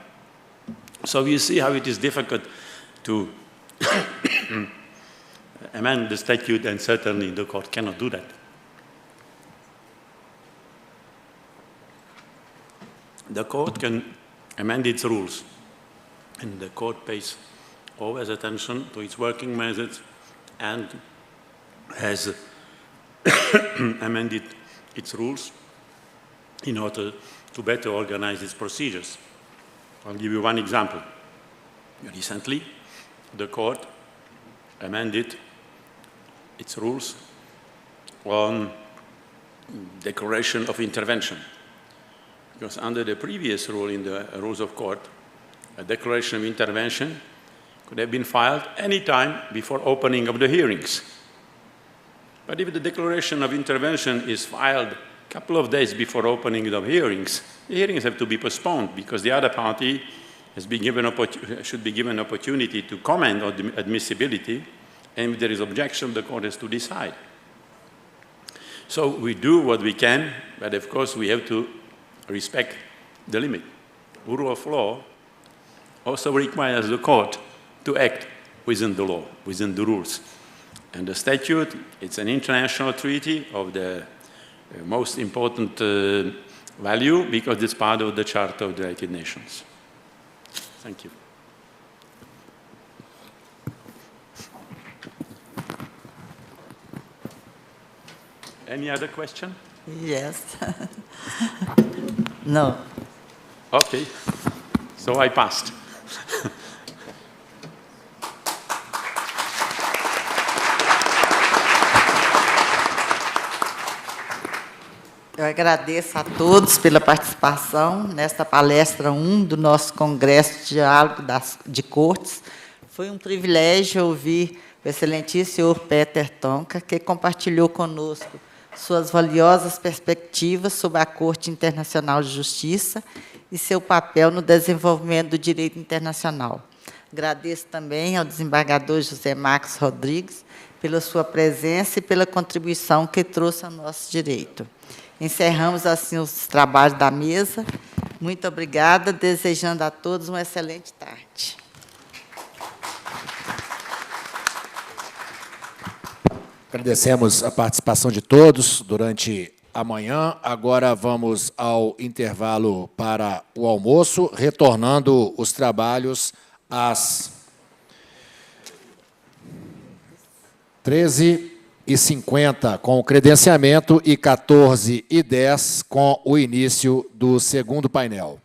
So you see how it is difficult to amend the statute, and certainly the court cannot do that. The court can amend its rules, and the court pays always attention to its working methods and has amended its rules in order to better organize its procedures. I'll give you one example. Recently, the court amended its rules on declaration of intervention. Because under the previous rule in the rules of court, a declaration of intervention could have been filed any time before opening of the hearings. But if the declaration of intervention is filed a couple of days before opening of hearings, the hearings have to be postponed because the other party has been given should be given opportunity to comment on the admissibility, and if there is objection, the court has to decide. So we do what we can, but of course we have to respect the limit. Rule of law also requires the court to act within the law, within the rules. And the statute, it's an international treaty of the most important value because it's part of the Charter of the United Nations. Thank you. Any other question? Yes. No. Okay. So I passed. Eu agradeço a todos pela participação nesta palestra 1 do nosso Congresso Diálogo de Cortes. Foi um privilégio ouvir o excelentíssimo senhor Peter Tonka, que compartilhou conosco suas valiosas perspectivas sobre a Corte Internacional de Justiça e seu papel no desenvolvimento do direito internacional. Agradeço também ao desembargador José Marcos Rodrigues pela sua presença e pela contribuição que trouxe ao nosso direito. Encerramos, assim, os trabalhos da mesa. Muito obrigada, desejando a todos uma excelente tarde. Agradecemos a participação de todos durante a manhã. Agora vamos ao intervalo para o almoço, retornando os trabalhos às 13h50 com o credenciamento e 14h10 com o início do segundo painel.